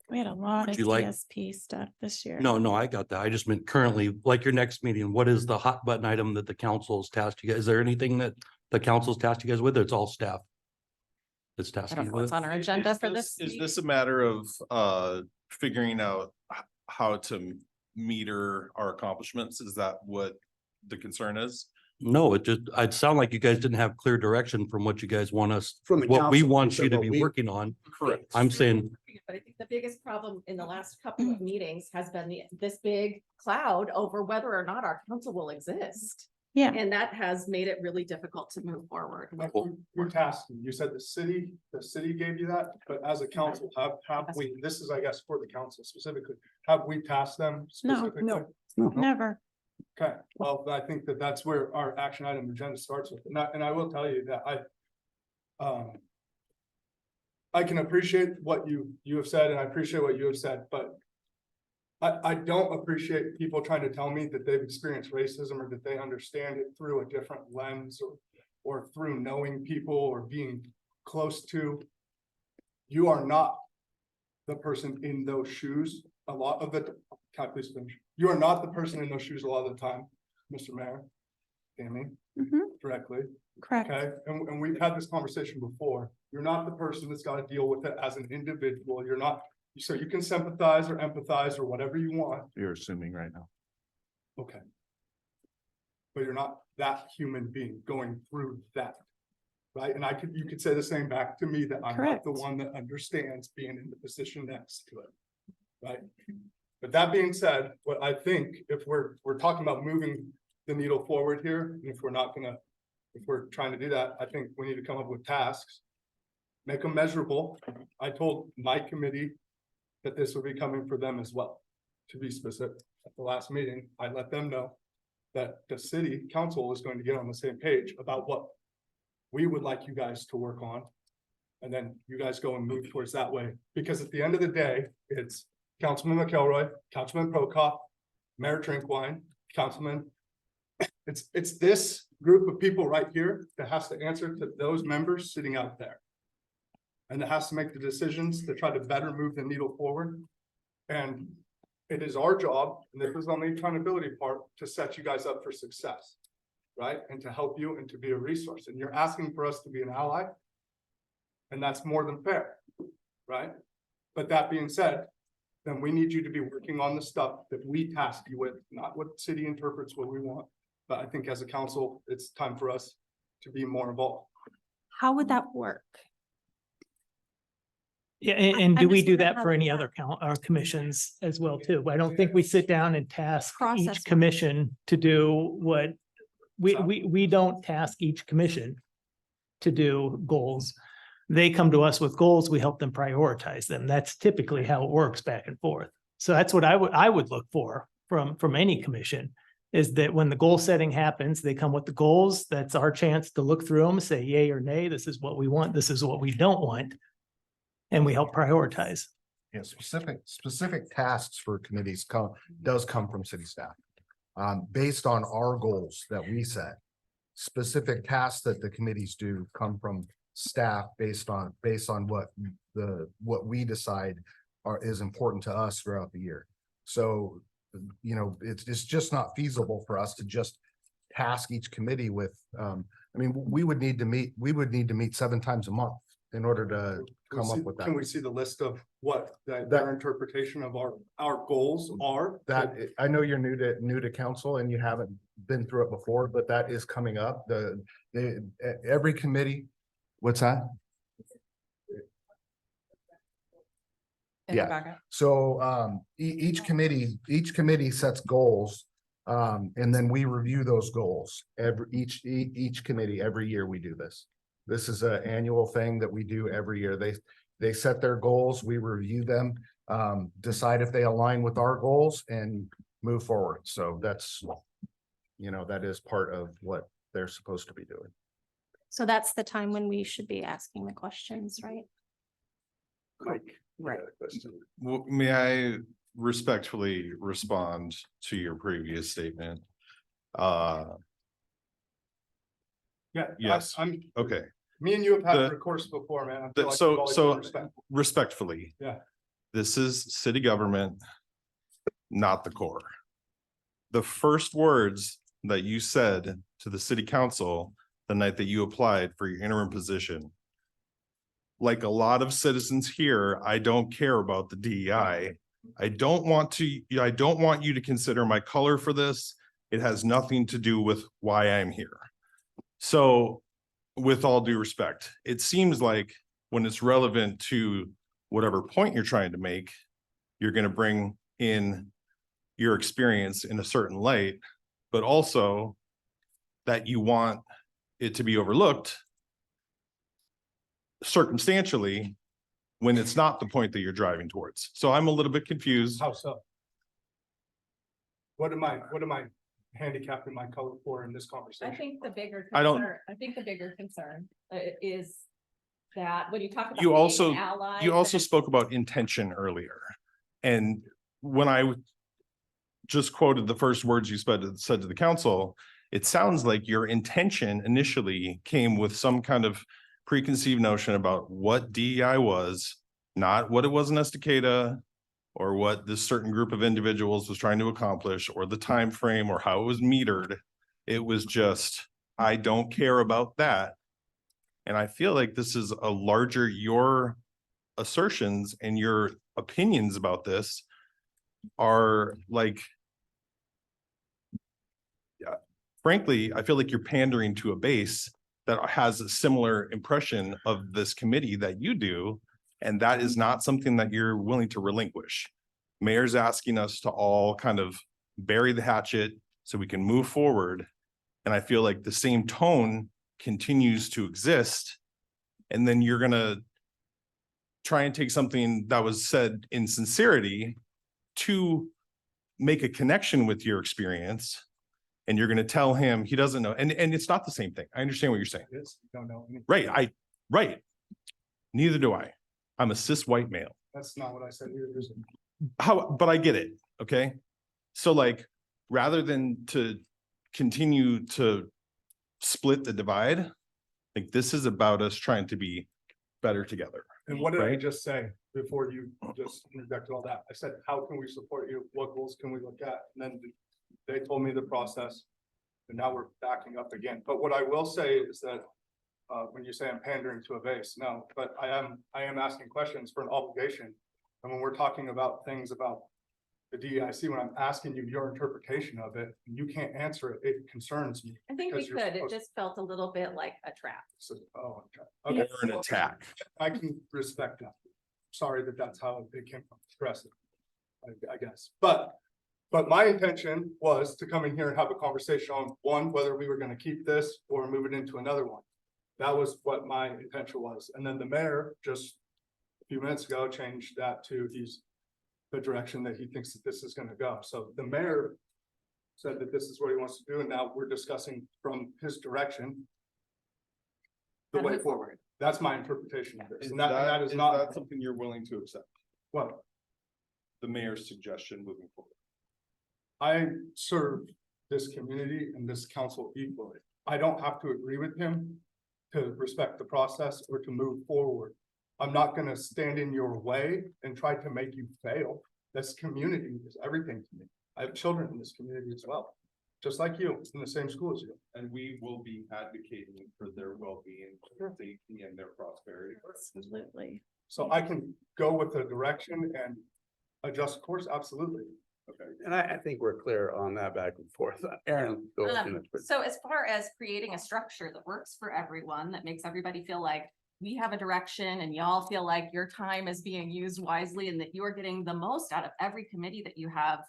We had a lot Would of you like- DSP stuff this year. No, I got that. I just meant currently, like your next meeting, what is the hot button item that the council's tasked you guys? Is there anything that the council's tasked you guys with? Or it's all staff? It's I tasking don't you know what's with? on our agenda for this. Is week. this a matter of figuring out how to meter our accomplishments? Is that what the concern is? No, I'd sound like you guys didn't have clear direction from what you guys want us, From the what we council, want so you to what be we- working on. Correct. I'm saying, But I think the biggest problem in the last couple of meetings has been this big cloud over whether or not our council will exist. Yeah. And that has made it really difficult to move forward. Like, you're tasking, you said the city gave you that, but as a council, have we, this is, I guess, for the council specifically, have we tasked them No, specifically? no. Never. Okay, well, I think that that's where our action item agenda starts with, and I will tell you that I can appreciate what you have said, and I appreciate what you have said, but I don't appreciate people trying to tell me that they've experienced racism or that they understand it through a different lens or through knowing people or being close to. You are not the person in those shoes a lot of the, can I please finish? You are not the person in those shoes a lot of the time, Mr. Mayor. Tammy, directly, Correct. okay? And we've had this conversation before. You're not the person that's got to deal with it as an individual. You're not, so you can sympathize or empathize or whatever you want. You're assuming right now. Okay. But you're not that human being going through that. Right? And you could say the same back to me that I'm not the Correct. one that understands being in the position next to it. Right? But that being said, what I think if we're talking about moving the needle forward here, and if we're trying to do that, I think we need to come up with tasks. Make them measurable. I told my committee that this would be coming for them as well. To be specific, at the last meeting, I let them know that the city council is going to get on the same page about what we would like you guys to work on. And then you guys go and move towards that way, because at the end of the day, it's Councilman McElroy, Councilman Prokop, Mayor Drinkwine, Councilman. It's this group of people right here that has to answer to those members sitting out there. And it has to make the decisions to try to better move the needle forward. And it is our job, and this is on the accountability part, to set you guys up for success. Right? And to help you and to be a resource. And you're asking for us to be an ally. And that's more than fair. Right? But that being said, then we need you to be working on the stuff that we task you with, not what city interprets what we want. But I think as a council, it's time for us to be more involved. How would that work? Yeah, and I'm do we just do wondering that how for any that- other commissions as well too? I don't think we sit down and task Process. each commission to do what we don't task each commission to do goals. They come to us with goals, we help them prioritize them. That's typically how it works back and forth. So that's what I would look for from any commission, is that when the goal setting happens, they come with the goals. That's our chance to look through them, say yay or nay, this is what we want, this is what we don't want. And we help prioritize. Yeah, specific tasks for committees does come from city staff. Based on our goals that we set. Specific tasks that the committees do come from staff based on what we decide is important to us throughout the year. So, you know, it's just not feasible for us to just task each committee with, I mean, we would need to meet 7 times a month in order to come up with that. Can we see the list of what their interpretation of our goals are? That, I know you're new to council and you haven't been through it before, but that is coming up. Every committee, what's that? In the Yeah. backup. So each committee sets goals. And then we review those goals. Each committee, every year we do this. This is an annual thing that we do every year. They set their goals, we review them, decide if they align with our goals and move forward. So that's, you know, that is part of what they're supposed to be doing. So that's the time when we should be asking the questions, right? Mike. Right. May I respectfully respond to your previous statement? Yeah. Yes. I'm, Okay, Me and you have had The- recourse before, man. I feel the- like so- we've always so- been respectful. Respectfully. Yeah. This is city government, not the core. The first words that you said to the city council the night that you applied for your interim position. Like a lot of citizens here, I don't care about the DEI. I don't want you to consider my color for this. It has nothing to do with why I'm here. So with all due respect, it seems like when it's relevant to whatever point you're trying to make, you're going to bring in your experience in a certain light, but also that you want it to be overlooked circumstantially when it's not the point that you're driving towards. So I'm a little bit confused. How so? What am I handicapping my color for in this I conversation? think the bigger I don't- concern, I think the bigger concern is that when you talk about. You being also- allies You also and- spoke about intention earlier. And when I just quoted the first words you said to the council, it sounds like your intention initially came with some kind of preconceived notion about what DEI was, not what it was in Estacada, or what this certain group of individuals was trying to accomplish, or the time frame, or how it was metered. It was just, I don't care about that. And I feel like this is a larger, your assertions and your opinions about this are like, yeah, frankly, I feel like you're pandering to a base that has a similar impression of this committee that you do. And that is not something that you're willing to relinquish. Mayor's asking us to all kind of bury the hatchet so we can move forward. And I feel like the same tone continues to exist. And then you're gonna try and take something that was said in sincerity to make a connection with your experience. And you're gonna tell him he doesn't know, and it's not the same thing. I understand what you're saying. Yes, you don't know anything. Right. Neither do I. I'm a cis white male. That's not what I said either, is it? But I get it, okay? So like, rather than to continue to split the divide, like this is about us trying to be better together. And what did I Right. just say before you just interjected all that? I said, how can we support you? What goals can we look at? And then they told me the process. And now we're backing up again. But what I will say is that when you say I'm pandering to a base, no, but I am asking questions for an obligation. And when we're talking about things about the DEIC, when I'm asking you your interpretation of it, and you can't answer it, it concerns me. I think we because you're could, it supposed- just felt a little bit like a trap. So, oh, okay. Or an attack. I can respect that. Sorry that that's how it came from, aggressive. I guess, but my intention was to come in here and have a conversation on one, whether we were gonna keep this or move it into another one. That was what my intention was, and then the mayor just a few minutes ago changed that to the direction that he thinks that this is gonna go. So the mayor said that this is what he wants to do, and now we're discussing from his direction the way forward. That's my interpretation of this, and that is not something you're willing to accept? what The mayor's suggestion moving forward. I serve this community and this council equally. I don't have to agree with him to respect the process or to move forward. I'm not gonna stand in your way and try to make you fail. This community is everything to me. I have children in this community as well, just like you, in the same school as you. And we will be advocating for their well-being, their safety, and their prosperity. Absolutely. So I can go with the direction and adjust course, absolutely. Okay. And I think we're clear on that back and forth. Aaron. go ahead. So as far as creating a structure that works for everyone, that makes everybody feel like we have a direction and y'all feel like your time is being used wisely and that you are getting the most out of every committee that you have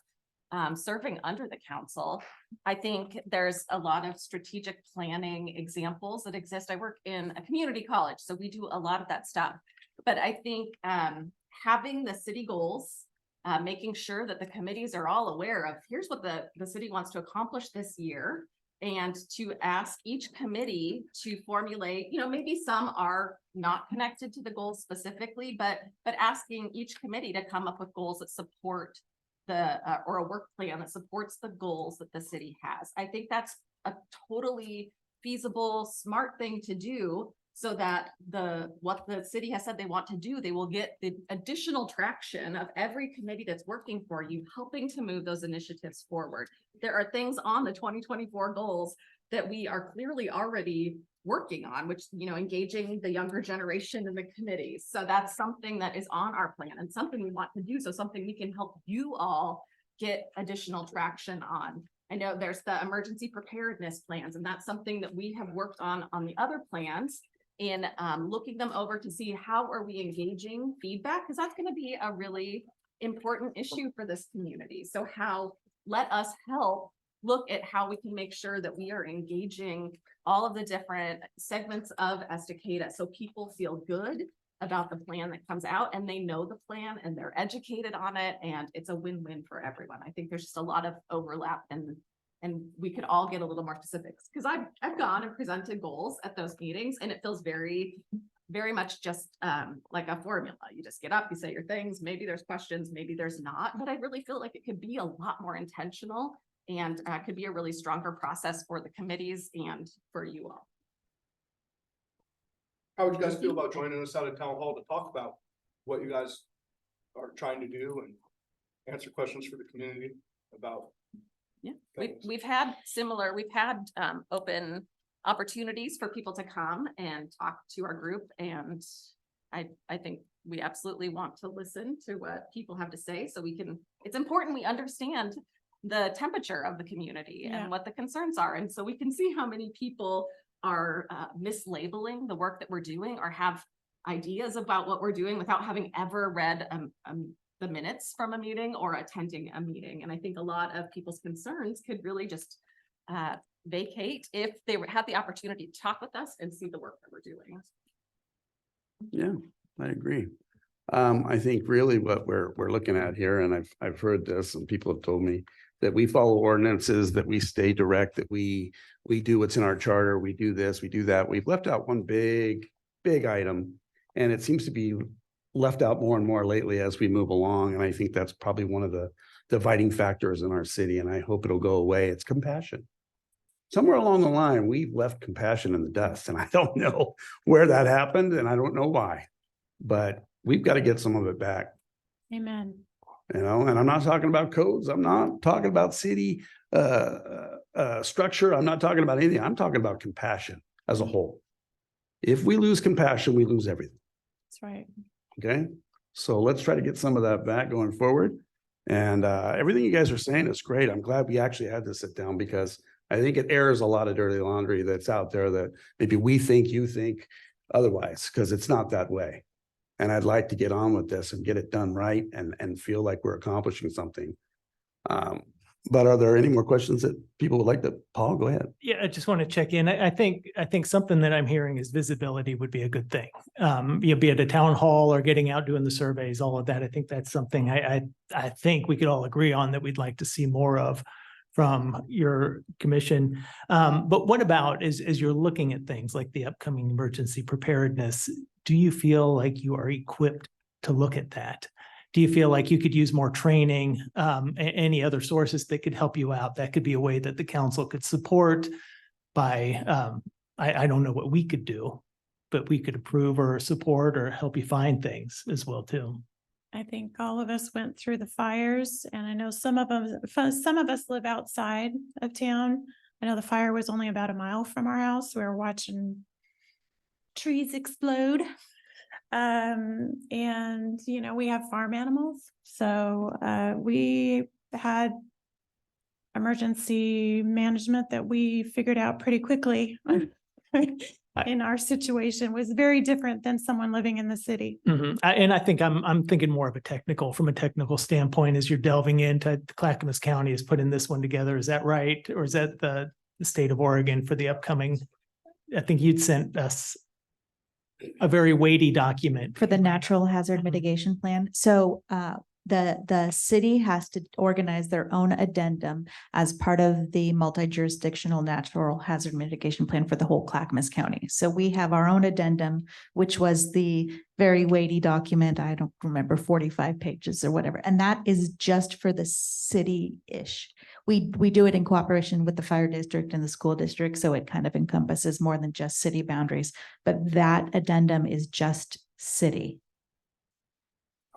serving under the council. I think there's a lot of strategic planning examples that exist. I work in a community college, so we do a lot of that stuff. But I think having the city goals, making sure that the committees are all aware of, here's what the city wants to accomplish this year. And to ask each committee to formulate, maybe some are not connected to the goals specifically, but asking each committee to come up with goals that support or a work plan that supports the goals that the city has. I think that's a totally feasible, smart thing to do so that what the city has said they want to do, they will get the additional traction of every committee that's working for you, helping to move those initiatives forward. There are things on the 2024 goals that we are clearly already working on, which, engaging the younger generation in the committees. So that's something that is on our plan and something we want to do. So something we can help you all get additional traction on. I know there's the emergency preparedness plans, and that's something that we have worked on the other plans in looking them over to see how are we engaging feedback, because that's going to be a really important issue for this community. So let us help look at how we can make sure that we are engaging all of the different segments of Estacada so people feel good about the plan that comes out and they know the plan and they're educated on it, and it's a win-win for everyone. I think there's just a lot of overlap and we could all get a little more specifics, because I've gone and presented goals at those meetings and it feels very, very much just like a formula. You just get up, you say your things, maybe there's questions, maybe there's not, but I really feel like it could be a lot more intentional and could be a really stronger process for the committees and for you all. How would you guys feel about joining us out of town hall to talk about what you guys are trying to do and answer questions for the community about? Yeah, things? we've had open opportunities for people to come and talk to our group, and I think we absolutely want to listen to what people have to say, so it's important we understand the temperature of the community and what the concerns are, and so we can see how many people are mislabeling the work that we're doing or have ideas about what we're doing without having ever read the minutes from a meeting or attending a meeting. And I think a lot of people's concerns could really just vacate if they had the opportunity to talk with us and see the work that we're doing. Yeah, I agree. I think really what we're looking at here, and I've heard this and people have told me that we follow ordinances, that we stay direct, that we do what's in our charter, we do this, we do that. We've left out one big item, and it seems to be left out more and more lately as we move along. And I think that's probably one of the dividing factors in our city, and I hope it'll go away. It's compassion. Somewhere along the line, we've left compassion in the dust, and I don't know where that happened, and I don't know why, but we've got to get some of it back. Amen. And I'm not talking about codes. I'm not talking about city structure. I'm not talking about anything. I'm talking about compassion as a whole. If we lose compassion, we lose everything. That's right. Okay. So let's try to get some of that back going forward. And everything you guys are saying is great. I'm glad we actually had to sit down, because I think it airs a lot of dirty laundry that's out there that maybe we think you think otherwise, because it's not that way. And I'd like to get on with this and get it done right and feel like we're accomplishing something. But are there any more questions that people would like to? Paul, go ahead. Yeah, I just want to check in. I think something that I'm hearing is visibility would be a good thing. Be at a town hall or getting out doing the surveys, all of that. I think that's something I think we could all agree on that we'd like to see more of from your commission. But what about as you're looking at things like the upcoming emergency preparedness, do you feel like you are equipped to look at that? Do you feel like you could use more training, any other sources that could help you out? That could be a way that the council could support by, I don't know what we could do, but we could approve or support or help you find things as well too. I think all of us went through the fires, and I know some of us live outside of town. I know the fire was only about a mile from our house. We were watching trees explode. And we have farm animals. So we had emergency management that we figured out pretty quickly. In our situation was very different than someone living in the city. And I think I'm thinking more of from a technical standpoint, as you're delving into Clackamas County is putting this one together. Is that right? Or is that the state of Oregon for the upcoming? I think you'd sent us a very weighty document For the natural hazard mitigation plan. So the city has to organize their own addendum as part of the multi-jurisdictional natural hazard mitigation plan for the whole Clackamas County. So we have our own addendum, which was the very weighty document. I don't remember, 45 pages or whatever. And that is just for the city-ish. we do it in cooperation with the fire district and the school district, so it kind of encompasses more than just city boundaries. But that addendum is just city.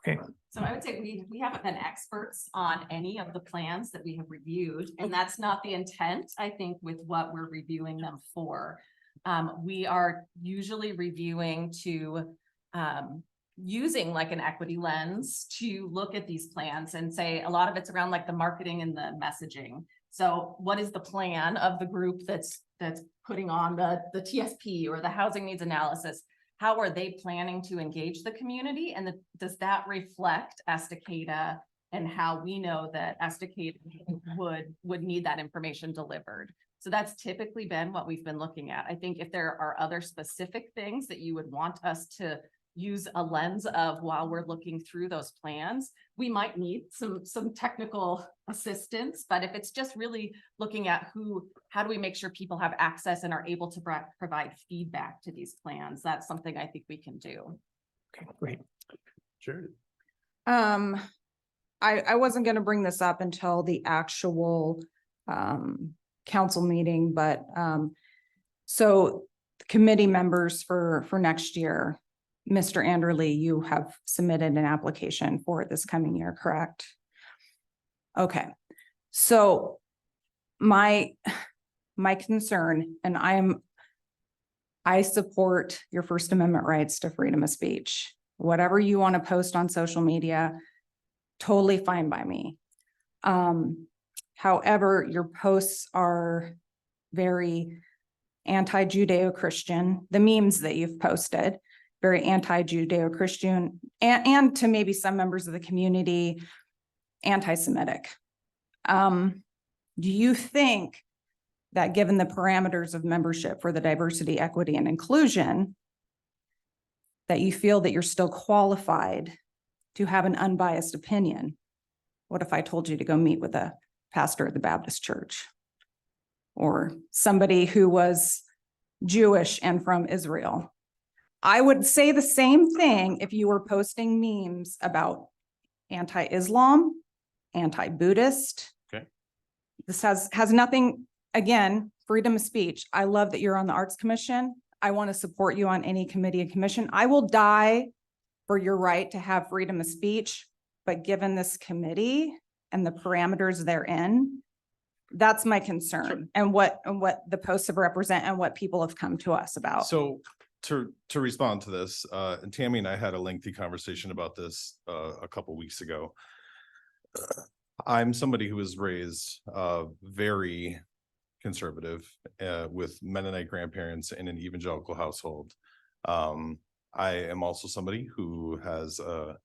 So I would say we haven't been experts on any of the plans that we have reviewed, and that's not the intent, I think, with what we're reviewing them for. We are usually reviewing to, using like an equity lens to look at these plans and say, a lot of it's around like the marketing and the messaging. So what is the plan of the group that's putting on the TSP or the housing needs analysis? How are they planning to engage the community? And does that reflect Estacada and how we know that Estacada would need that information delivered? So that's typically been what we've been looking at. I think if there are other specific things that you would want us to use a lens of while we're looking through those plans, we might need some technical assistance. But if it's just really looking at how do we make sure people have access and are able to provide feedback to these plans, that's something I think we can do. Okay, great. Sure. I wasn't gonna bring this up until the actual council meeting, but so committee members for next year, Mr. Anderly, you have submitted an application for this coming year, correct? Okay, so my concern, and I support your First Amendment rights to freedom of speech. Whatever you want to post on social media, totally fine by me. However, your posts are very anti-Judeo-Christian, the memes that you've posted, very anti-Judeo-Christian, and to maybe some members of the community, anti-Semitic. Do you think that given the parameters of membership for the diversity, equity, and inclusion, that you feel that you're still qualified to have an unbiased opinion? What if I told you to go meet with a pastor at the Baptist church? Or somebody who was Jewish and from Israel? I would say the same thing if you were posting memes about anti-Islam, anti-Buddhist. Okay. This has nothing, again, freedom of speech. I love that you're on the Arts Commission. I want to support you on any committee and commission. I will die for your right to have freedom of speech, but given this committee and the parameters therein, that's my concern. Sure. And what the posts have represent and what people have come to us about. So to respond to this, and Tammy and I had a lengthy conversation about this a couple weeks ago. I'm somebody who was raised very conservative with Mennonite grandparents in an evangelical household. I am also somebody who has a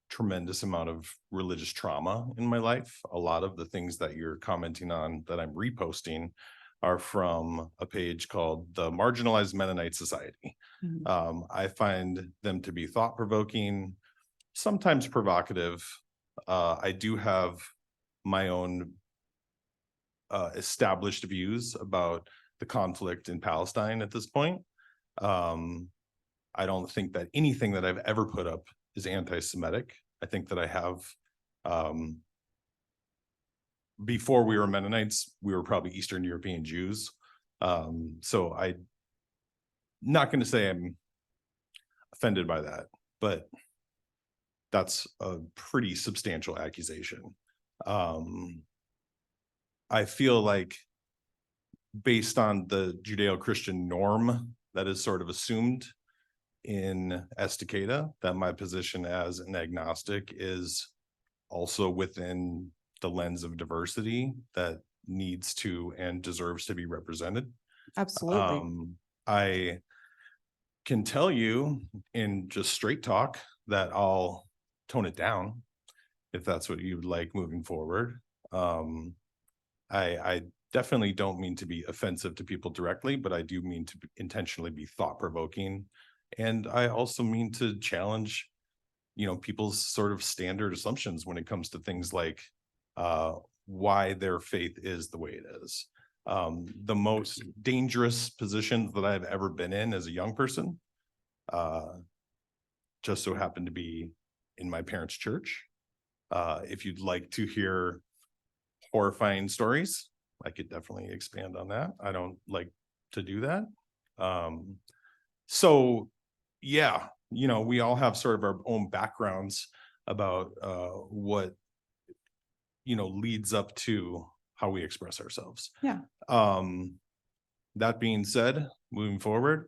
tremendous amount of religious trauma in my life. A lot of the things that you're commenting on that I'm reposting are from a page called the Marginalized Mennonite Society. I find them to be thought-provoking, sometimes provocative. I do have my own established views about the conflict in Palestine at this point. I don't think that anything that I've ever put up is anti-Semitic. I think that I have, before we were Mennonites, we were probably Eastern European Jews. So I'm not going to say I'm offended by that, but that's a pretty substantial accusation. I feel like based on the Judeo-Christian norm that is sort of assumed in Estacada, that my position as an agnostic is also within the lens of diversity that needs to and deserves to be represented. Absolutely. I can tell you in just straight talk that I'll tone it down if that's what you'd like moving forward. I definitely don't mean to be offensive to people directly, but I do mean to intentionally be thought-provoking. And I also mean to challenge, people's sort of standard assumptions when it comes to things like why their faith is the way it is. The most dangerous positions that I've ever been in as a young person just so happened to be in my parents' church. If you'd like to hear horrifying stories. I could definitely expand on that. I don't like to do that. So yeah, you know, we all have sort of our own backgrounds about what, you know, leads up to how we express ourselves. Yeah. That being said, moving forward,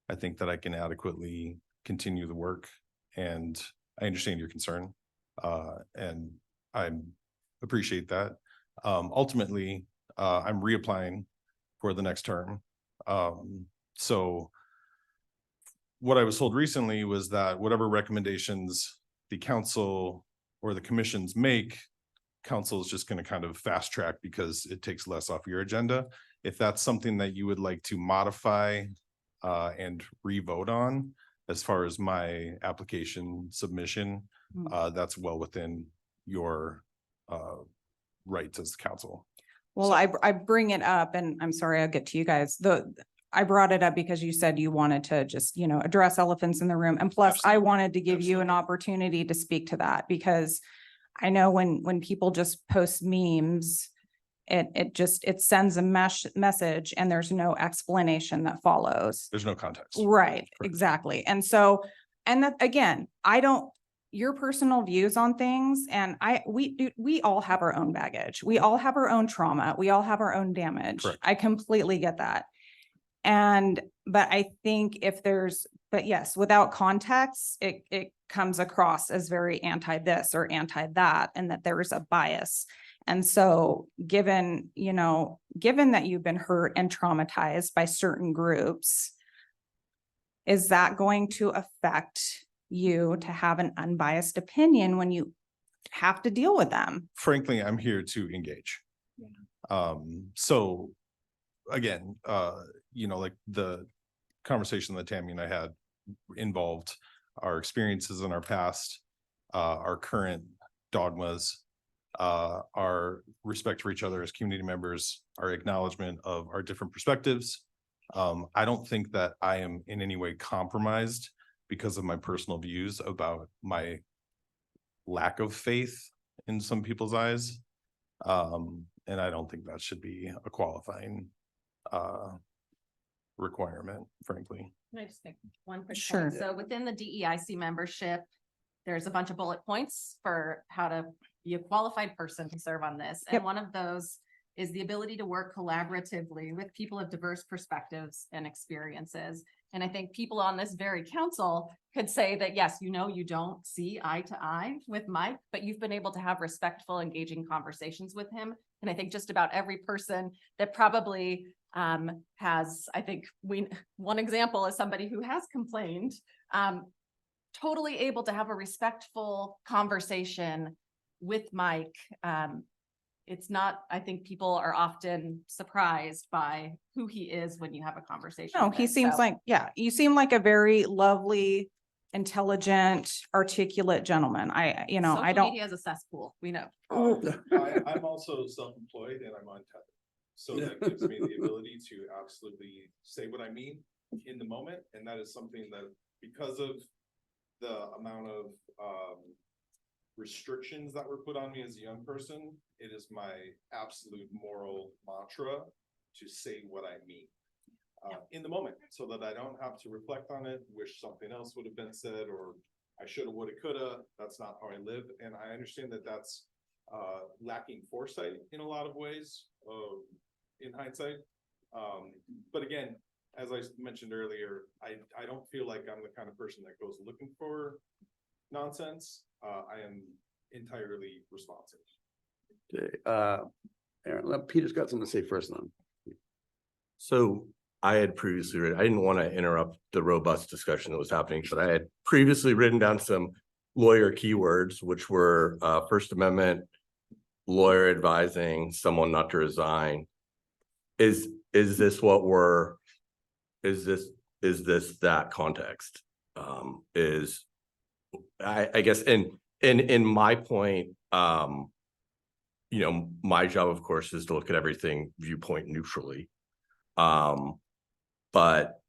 I think that I can adequately continue the work, and I understand your concern. And I appreciate that. Ultimately, I'm reapplying for the next term. So what I was told recently was that whatever recommendations the council or the commissions make, council is just going to kind of fast track because it takes less off your agenda. If that's something that you would like to modify and re-vote on as far as my application submission, that's well within your rights as the council. Well, I bring it up, and I'm sorry, I'll get to you guys. I brought it up because you said you wanted to just, you know, address elephants in the room. And plus I wanted to give you an opportunity to speak to that, because I know when people just post memes, it sends a message and there's no explanation that follows. There's no context. Right, Correct. exactly. And so, and that, again, your personal views on things, and we all have our own baggage. We all have our own trauma. We all have our own damage. Correct. I completely get that. But I think but yes, without context, it comes across as very anti this or anti that, and that there is a bias. And so given that you've been hurt and traumatized by certain groups, is that going to affect you to have an unbiased opinion when you have to deal with them? Frankly, I'm here to engage. So again, you know, like the conversation that Tammy and I had involved our experiences in our past, our current dogmas, our respect for each other as community members, our acknowledgement of our different perspectives. I don't think that I am in any way compromised because of my personal views about my lack of faith in some people's eyes. And I don't think that should be a qualifying requirement, frankly. Can I just make one quick Sure. point? So within the DEIC membership, there's a bunch of bullet points for how to be a qualified person to serve on this. And Yep. one of those is the ability to work collaboratively with people of diverse perspectives and experiences. And I think people on this very council could say that, yes, you know, you don't see eye to eye with Mike, but you've been able to have respectful, engaging conversations with him. And I think just about every person that probably has, I think one example is somebody who has complained, totally able to have a respectful conversation with Mike. It's not, I think people are often surprised by who he is when you have a conversation. No, with he him. seems So- you seem like a very lovely, intelligent, articulate gentleman. I Social don't. media is a cesspool, we know. I'm also self-employed and I'm on tether. So that gives me the ability to absolutely say what I mean in the moment. And that is something that, because of the amount of restrictions that were put on me as a young person, it is my absolute moral mantra to say what I mean in the moment, so that I don't have to reflect on it, wish something else would have been said, or I shoulda, woulda, coulda. That's not how I live. And I understand that that's lacking foresight in a lot of ways, in hindsight. But again, as I mentioned earlier, I don't feel like I'm the kind of person that goes looking for nonsense. I am entirely responsive. Okay, Aaron, Peter's got something to say first then. So I had previously I didn't want to interrupt the robust discussion that was happening, but I had previously written down some lawyer keywords, which were First Amendment, lawyer advising someone not to resign. Is this that context? I guess in my point, my job, of course, is to look at everything viewpoint neutrally. But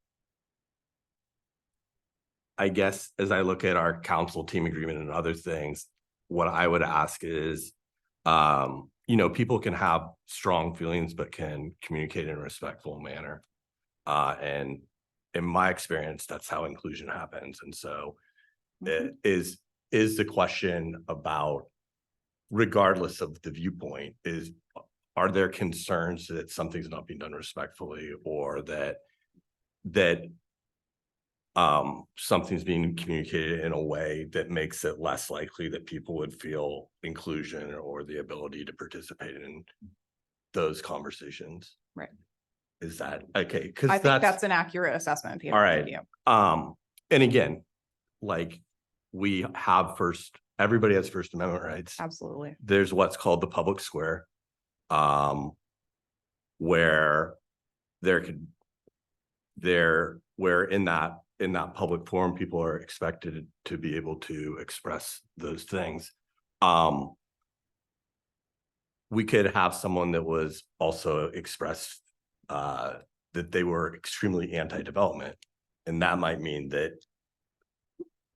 I guess as I look at our council team agreement and other things, what I would ask is, you know, people can have strong feelings, but can communicate in a respectful manner. And in my experience, that's how inclusion happens. And so it is the question about, regardless of the viewpoint, are there concerns that something's not being done respectfully, or that something's being communicated in a way that makes it less likely that people would feel inclusion or the ability to participate in those conversations? Right. Is that okay? Because I think that's an accurate assessment, Peter. all Thank right. you. And again, like, we have everybody has First Amendment rights. Absolutely. There's what's called the public square, where where in that public forum, people are expected to be able to express those things. We could have someone that was also expressed that they were extremely anti-development, and that might mean that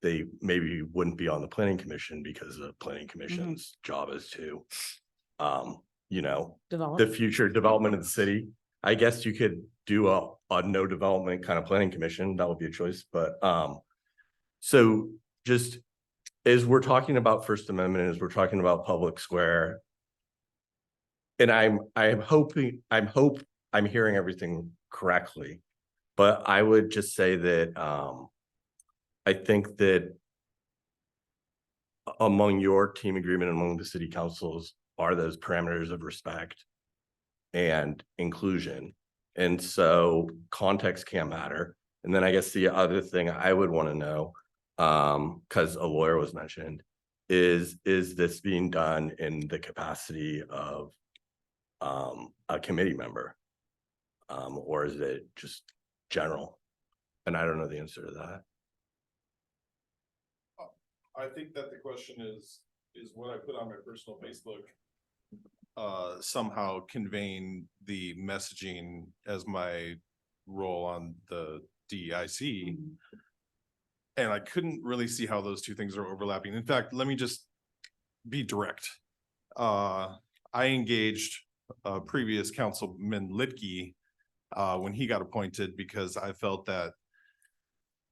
they maybe wouldn't be on the planning commission, because the planning commission's job is to, you know, the future development of the city. I guess you could do a no development kind of planning commission. That would be a choice. But so just as we're talking about First Amendment, as we're talking about public square, and I'm hearing everything correctly, but I would just say that I think that among your team agreement, among the city councils, are those parameters of respect and inclusion. And so context can matter. And then I guess the other thing I would want to know, because a lawyer was mentioned, is this being done in the capacity of a committee member? Or is it just general? And I don't know the answer to that. I think that the question is what I put on my personal Facebook somehow conveying the messaging as my role on the DEIC. And I couldn't really see how those two things are overlapping. In fact, let me just be direct. I engaged previous Councilman Lidke when he got appointed, because I felt that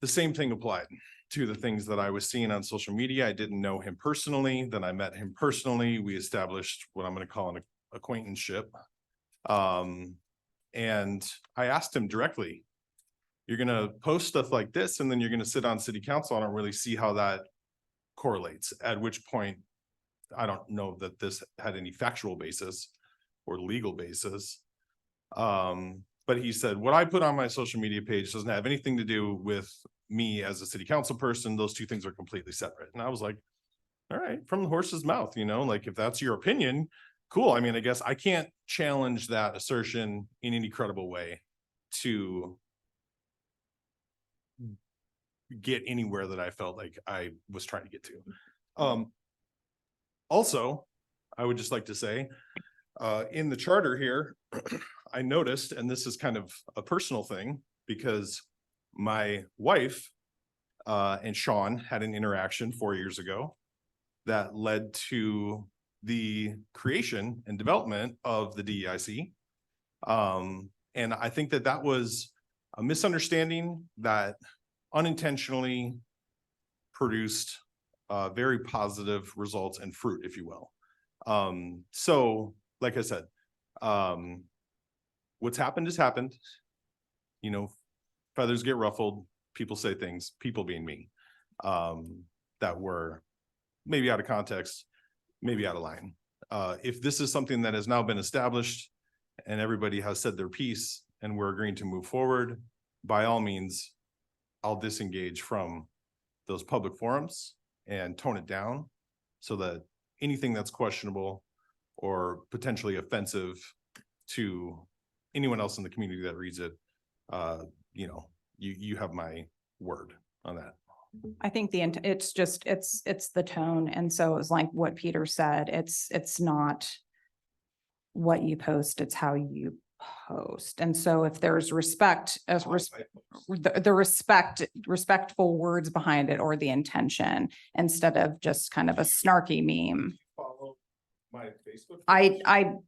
the same thing applied to the things that I was seeing on social media. I didn't know him personally. Then I met him personally. We established what I'm going to call an acquaintanceship. And I asked him directly, you're going to post stuff like this, and then you're going to sit on city council. I don't really see how that correlates. At which point, I don't know that this had any factual basis or legal basis. But he said, what I put on my social media page doesn't have anything to do with me as a city council person. Those two things are completely separate. And I was like, all right, from the horse's mouth, you know, like, if that's your opinion, cool. I mean, I guess I can't challenge that assertion in any credible way to get anywhere that I felt like I was trying to get to. Also, I would just like to say, in the charter here, I noticed, and this is kind of a personal thing, because my wife and Sean had an interaction 4 years ago that led to the creation and development of the DEIC. And I think that that was a misunderstanding that unintentionally produced very positive results and fruit, if you will. So, like I said, what's happened has happened. You know, feathers get ruffled, people say things, people being me, that were maybe out of context, maybe out of line. If this is something that has now been established and everybody has said their piece and we're agreeing to move forward, by all means, I'll disengage from those public forums and tone it down so that anything that's questionable or potentially offensive to anyone else in the community that reads it, you know, you have my word on that. I think it's the tone. And so it was like what Peter said, it's not what you post, it's how you post. And so if there's respectful words behind it, or the intention, instead of just kind of a snarky meme. Follow my Facebook?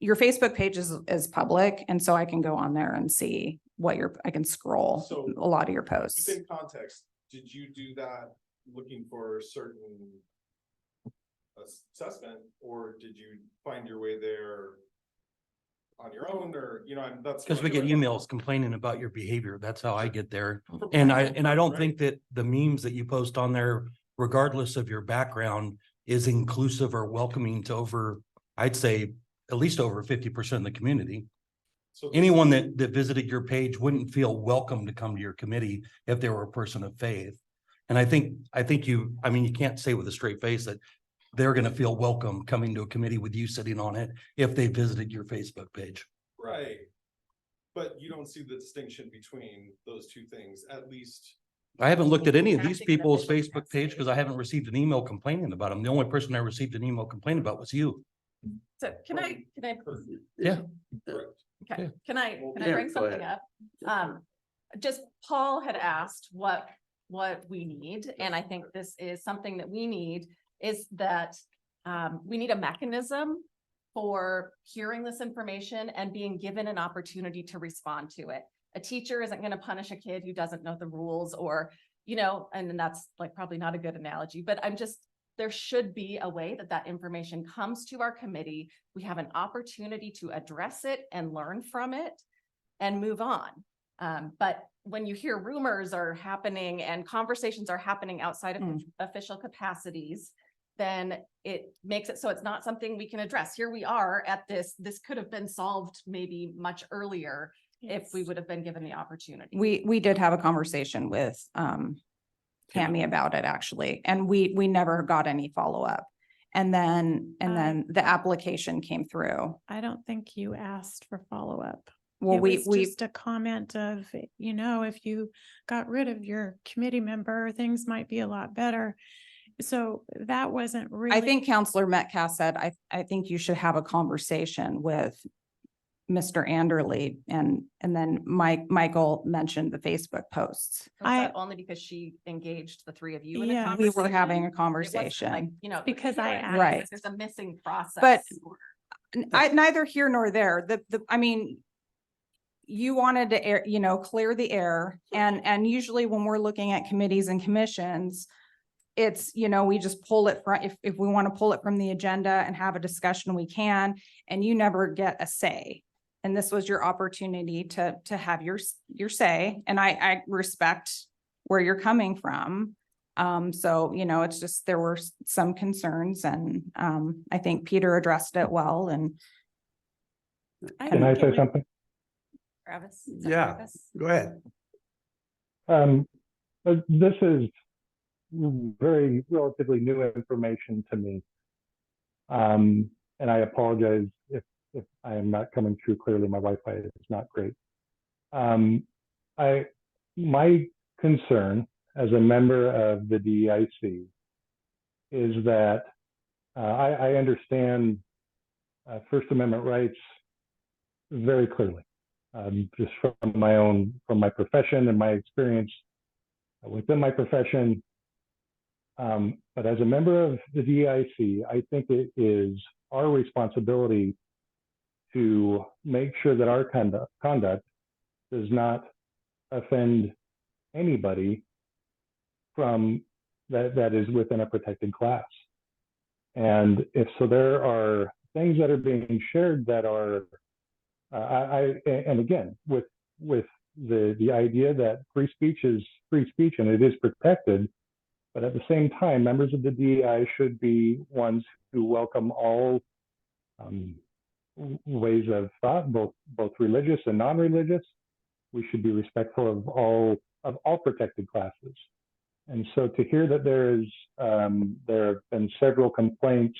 Your Facebook page is public, and so I can go on there and see what I can scroll So, a lot of your posts. Within context, did you do that looking for a certain assessment, or did you find your way there on your own, or, that's. Because we what I get feel like- emails complaining about your behavior. That's how I get there. For And personal I don't right? think that the memes that you post on there, regardless of your background, is inclusive or welcoming to I'd say at least over 50% of the community. So this- Anyone that visited your page wouldn't feel welcome to come to your committee if they were a person of faith. And I think you can't say with a straight face that they're gonna feel welcome coming to a committee with you sitting on it if they visited your Facebook page. Right. But you don't see the distinction between those two things, at least. I haven't looked at any of these Acting in people's official Facebook page because I haven't received an email complaining about them. The only person I received an email complaining about was you. So can I? Yeah. Correct. Okay, Yeah. can I Yeah, bring go something ahead. up? Just Paul had asked what we need, and I think this is something that we need, is that we need a mechanism for hearing this information and being given an opportunity to respond to it. A teacher isn't going to punish a kid who doesn't know the rules, or, and that's like probably not a good analogy, but there should be a way that information comes to our committee. We have an opportunity to address it and learn from it and move on. But when you hear rumors are happening and conversations are happening outside of official capacities, then it makes it so it's not something we can address. Here we are at this could have been solved maybe much earlier if we would have been given the opportunity. We did have a conversation with Tammy about it, actually, and we never got any follow-up. And then the application came through. I don't think you asked for follow-up. Well, It we was just a comment of, if you got rid of your committee member, things might be a lot better. So that wasn't really. I think Counselor Metcalf said, I think you should have a conversation with Mr. Anderly, and then Michael mentioned the Facebook posts. Only because she engaged the three of you in a Yeah. conversation. We were having a It wasn't like, conversation. Because I here, asked. Right. There's a missing process. But neither here nor there. You wanted to clear the air, and usually when we're looking at committees and commissions, it's, we just pull it from, if we want to pull it from the agenda and have a discussion, we can, and you never get a say. And this was your opportunity to have your say, and I respect where you're coming from. So, it's just, there were some concerns, and I think Peter addressed it well, and Can I say something? Travis? Yeah. Go ahead. This is very relatively new information to me. And I apologize if I am not coming through clearly. My Wi-Fi is not great. My concern as a member of the DEIC is that I understand First Amendment rights very clearly, just from my profession and my experience within my profession. But as a member of the DEIC, I think it is our responsibility to make sure that our conduct does not offend anybody from that is within a protected class. And if so, there are things that are being shared that are, and again, with the idea that free speech is free speech and it is protected, but at the same time, members of the DEI should be ones who welcome all ways of thought, both religious and non-religious. We should be respectful of all protected classes. And so to hear that there have been several complaints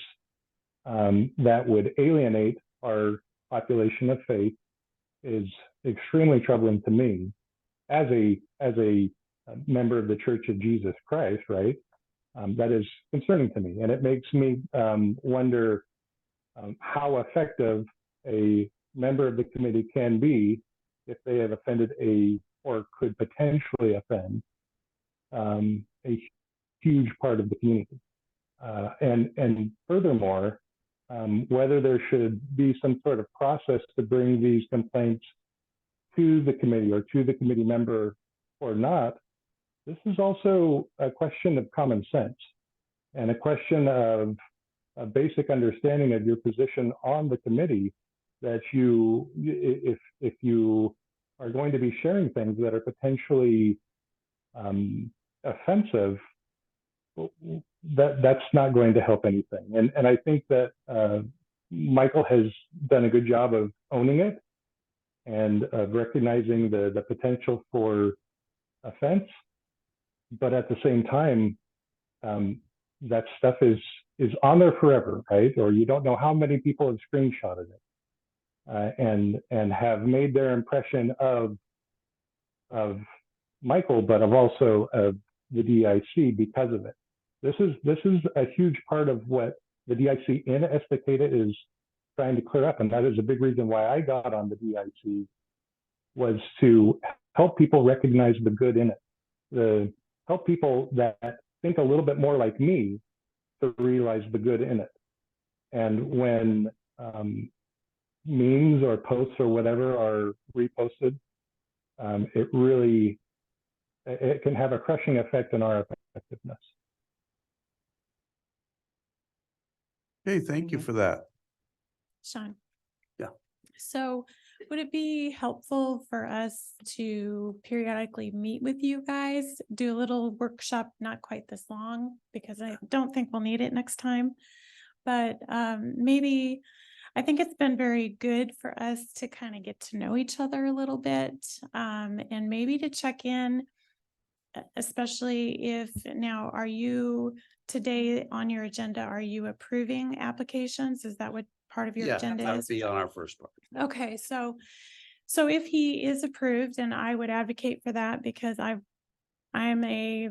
that would alienate our population of faith is extremely troubling to me as a member of the Church of Jesus Christ, right? That is concerning to me. And it makes me wonder how effective a member of the committee can be if they have offended or could potentially offend a huge part of the community. And furthermore, whether there should be some sort of process to bring these complaints to the committee or to the committee member or not, this is also a question of common sense and a question of a basic understanding of your position on the committee, that if you are going to be sharing things that are potentially offensive, that's not going to help anything. And I think that Michael has done a good job of owning it and of recognizing the potential for offense. But at the same time, that stuff is on there forever, right? Or you don't know how many people have screenshotted it and have made their impression of Michael, but also of the DIC because of it. This is a huge part of what the DIC in Estacada is trying to clear up, and that is a big reason why I got on the DIC, was to help people recognize the good in it, help people that think a little bit more like me to realize the good in it. And when memes or posts or whatever are reposted, it can have a crushing effect on our effectiveness. Hey, thank you for that. Sean. Yeah. So would it be helpful for us to periodically meet with you guys, do a little workshop, not quite this long, because I don't think we'll need it next time. But maybe, I think it's been very good for us to kind of get to know each other a little bit, and maybe to check in, especially if now, are you today on your agenda, are you approving applications? Is that what part of your agenda That would is? be on our first part. Okay, so if he is approved, and I would advocate for that, because I'm a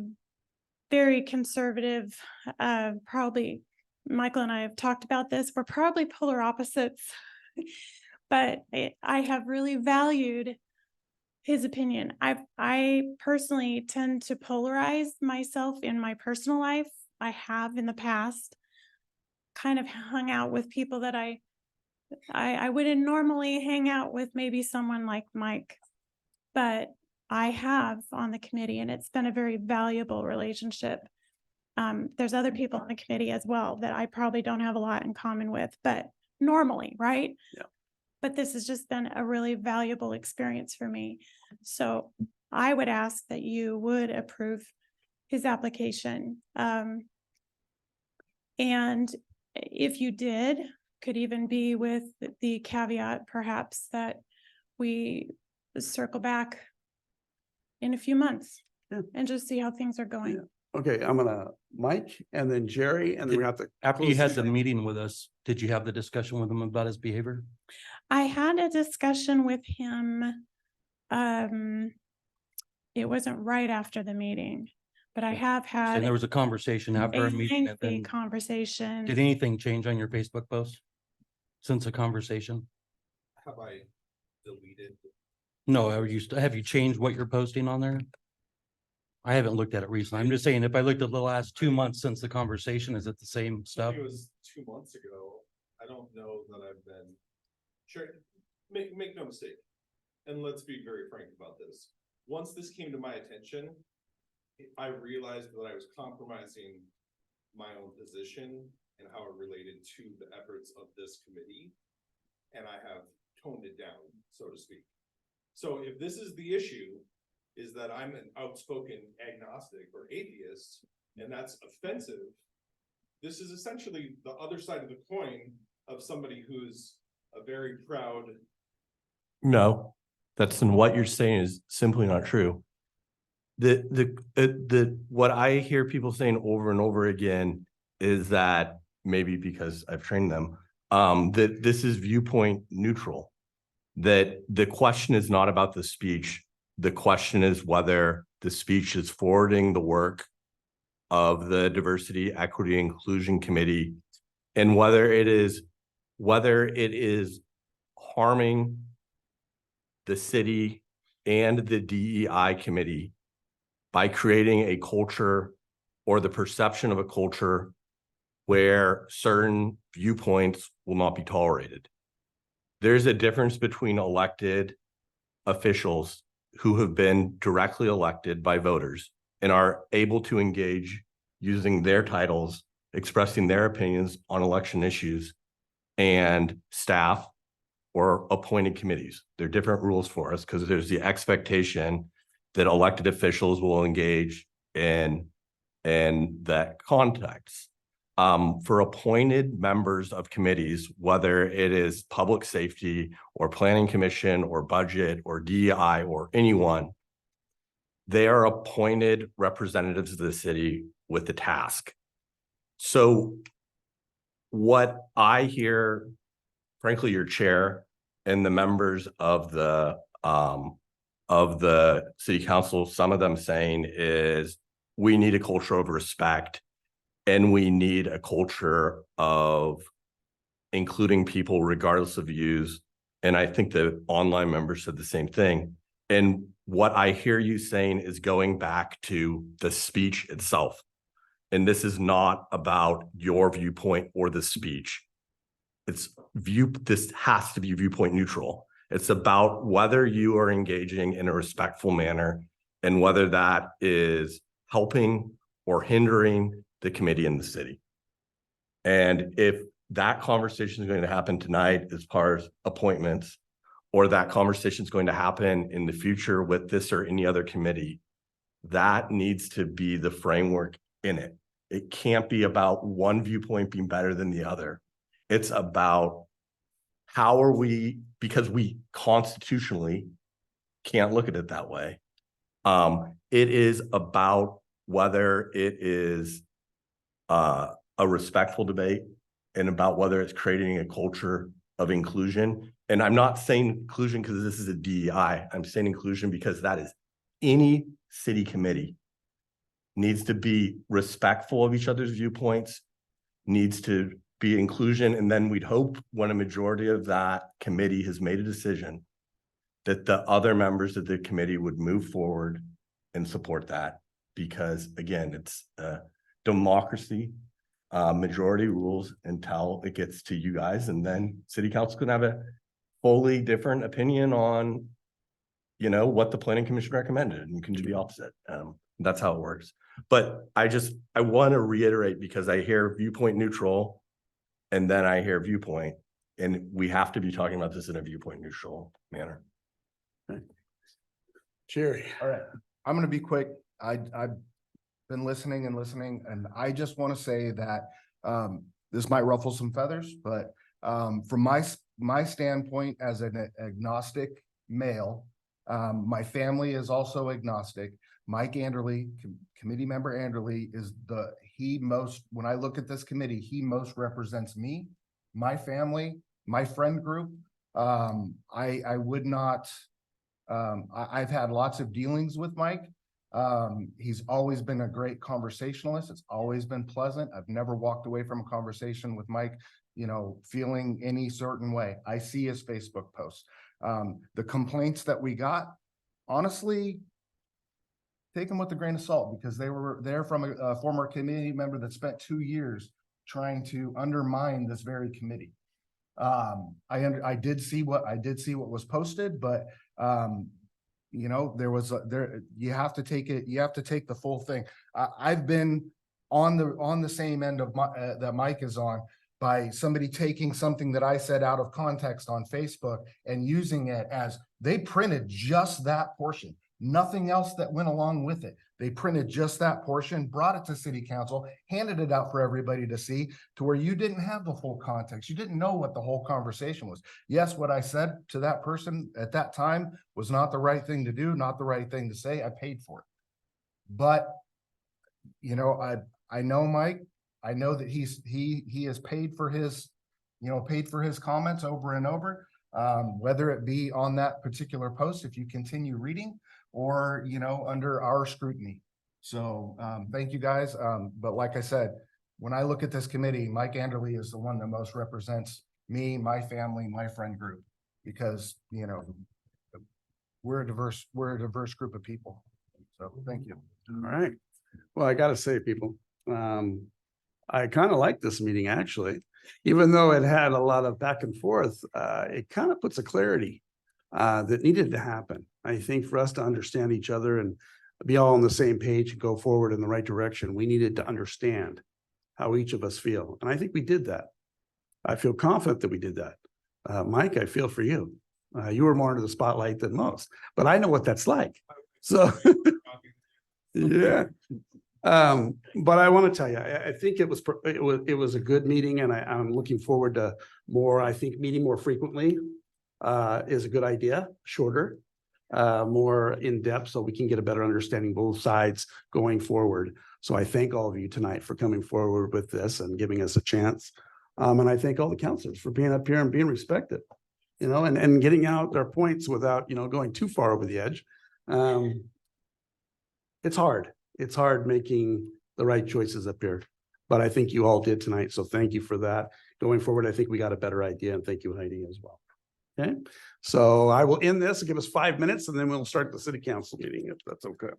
very conservative, probably Michael and I have talked about this, we're probably polar opposites, but I have really valued his opinion. I personally tend to polarize myself in my personal life. I have in the past kind of hung out with people that I wouldn't normally hang out with, maybe someone like Mike, but I have on the committee, and it's been a very valuable relationship. There's other people on the committee as well that I probably don't have a lot in common with, but normally, right? Yeah. But this has just been a really valuable experience for me. So I would ask that you would approve his application. And if you did, could even be with the caveat perhaps that we circle back in a few months and just see how things are going. Yeah. Okay, I'm gonna Mike and then Jerry, and then we have to. After you close had the the meeting with us, did you have the discussion with him about his behavior? I had a discussion with him. It wasn't right after the meeting, but I have had And there was a conversation after a our meeting. and lengthy then conversation. Did anything change on your Facebook post since the conversation? Have I deleted? No, have you changed what you're posting on there? I haven't looked at it recently. I'm just saying, if I looked at the last 2 months since the conversation, is it the same stuff? It was 2 months ago. I don't know that I've been, sure, make no mistake. And let's be very frank about this. Once this came to my attention, I realized that I was compromising my own position and how it related to the efforts of this committee. And I have toned it down, so to speak. So if this is the issue, is that I'm an outspoken agnostic or atheist, and that's offensive, this is essentially the other side of the coin of somebody who's a very proud. No, what you're saying is simply not true. What I hear people saying over and over again is that, maybe because I've trained them, that this is viewpoint neutral, that the question is not about the speech. The question is whether the speech is forwarding the work of the Diversity, Equity, Inclusion Committee, and whether it is harming the city and the DEI committee by creating a culture or the perception of a culture where certain viewpoints will not be tolerated. There's a difference between elected officials who have been directly elected by voters and are able to engage using their titles, expressing their opinions on election issues, and staff or appointed committees. There are different rules for us because there's the expectation that elected officials will engage in that context. For appointed members of committees, whether it is public safety or planning commission or budget or DEI or anyone, they are appointed representatives of the city with the task. So what I hear, frankly, your chair and the members of the city council, some of them saying is we need a culture of respect and we need a culture of including people regardless of views. And I think the online members said the same thing. And what I hear you saying is going back to the speech itself. And this is not about your viewpoint or the speech. This has to be viewpoint neutral. It's about whether you are engaging in a respectful manner and whether that is helping or hindering the committee in the city. And if that conversation is going to happen tonight as far as appointments, or that conversation is going to happen in the future with this or any other committee, that needs to be the framework in it. It can't be about one viewpoint being better than the other. It's about how are we, because we constitutionally can't look at it that way. It is about whether it is a respectful debate and about whether it's creating a culture of inclusion. And I'm not saying inclusion because this is a DEI. I'm saying inclusion because that is any city committee needs to be respectful of each other's viewpoints, needs to be inclusion. And then we'd hope when a majority of that committee has made a decision that the other members of the committee would move forward and support that. Because again, it's a democracy, majority rules until it gets to you guys, and then city council can have a fully different opinion on, you know, what the planning commission recommended, and you can do the opposite. That's how it works. But I want to reiterate, because I hear viewpoint neutral and then I hear viewpoint, and we have to be talking about this in a viewpoint neutral manner. Jerry. All right, I'm gonna be quick. I've been listening and listening, and I just want to say that this might ruffle some feathers, but from my standpoint as an agnostic male, my family is also agnostic. Mike Anderle, committee member Anderle, is when I look at this committee, he most represents me, my family, my friend group. I would not, I've had lots of dealings with Mike. He's always been a great conversationalist. It's always been pleasant. I've never walked away from a conversation with Mike, you know, feeling any certain way. I see his Facebook posts. The complaints that we got, honestly, take them with a grain of salt, because they're from a former committee member that spent 2 years trying to undermine this very committee. I did see what was posted, but you know, you have to take the full thing. I've been on the same end of that Mike is on, by somebody taking something that I said out of context on Facebook and using it as, they printed just that portion, nothing else that went along with it. They printed just that portion, brought it to city council, handed it out for everybody to see, to where you didn't have the full context. You didn't know what the whole conversation was. Yes, what I said to that person at that time was not the right thing to do, not the right thing to say. I paid for it. But, you know, I know Mike. I know that he has paid for his comments over and over, whether it be on that particular post, if you continue reading, or, you know, under our scrutiny. So thank you guys. But like I said, when I look at this committee, Mike Anderle is the one that most represents me, my family, my friend group, because, you know, we're a diverse group of people. So thank you. All right. Well, I gotta say, people, I kind of like this meeting, actually. Even though it had a lot of back and forth, it kind of puts a clarity that needed to happen. I think for us to understand each other and be all on the same page and go forward in the right direction, we needed to understand how each of us feel. And I think we did that. I feel confident that we did that. Mike, I feel for you. You were more under the spotlight than most, but I know what that's like. So, yeah. But I want to tell you, I think it was a good meeting, and I'm looking forward to more. I think meeting more frequently is a good idea, shorter, more in depth, so we can get a better understanding both sides going forward. So I thank all of you tonight for coming forward with this and giving us a chance. And I thank all the counselors for being up here and being respected, and getting out their points without, going too far over the edge. It's hard. It's hard making the right choices up here, but I think you all did tonight. So thank you for that. Going forward, I think we got a better idea, and thank you, Heidi, as well. Okay, so I will end this and give us 5 minutes, and then we'll start the city council meeting if that's okay.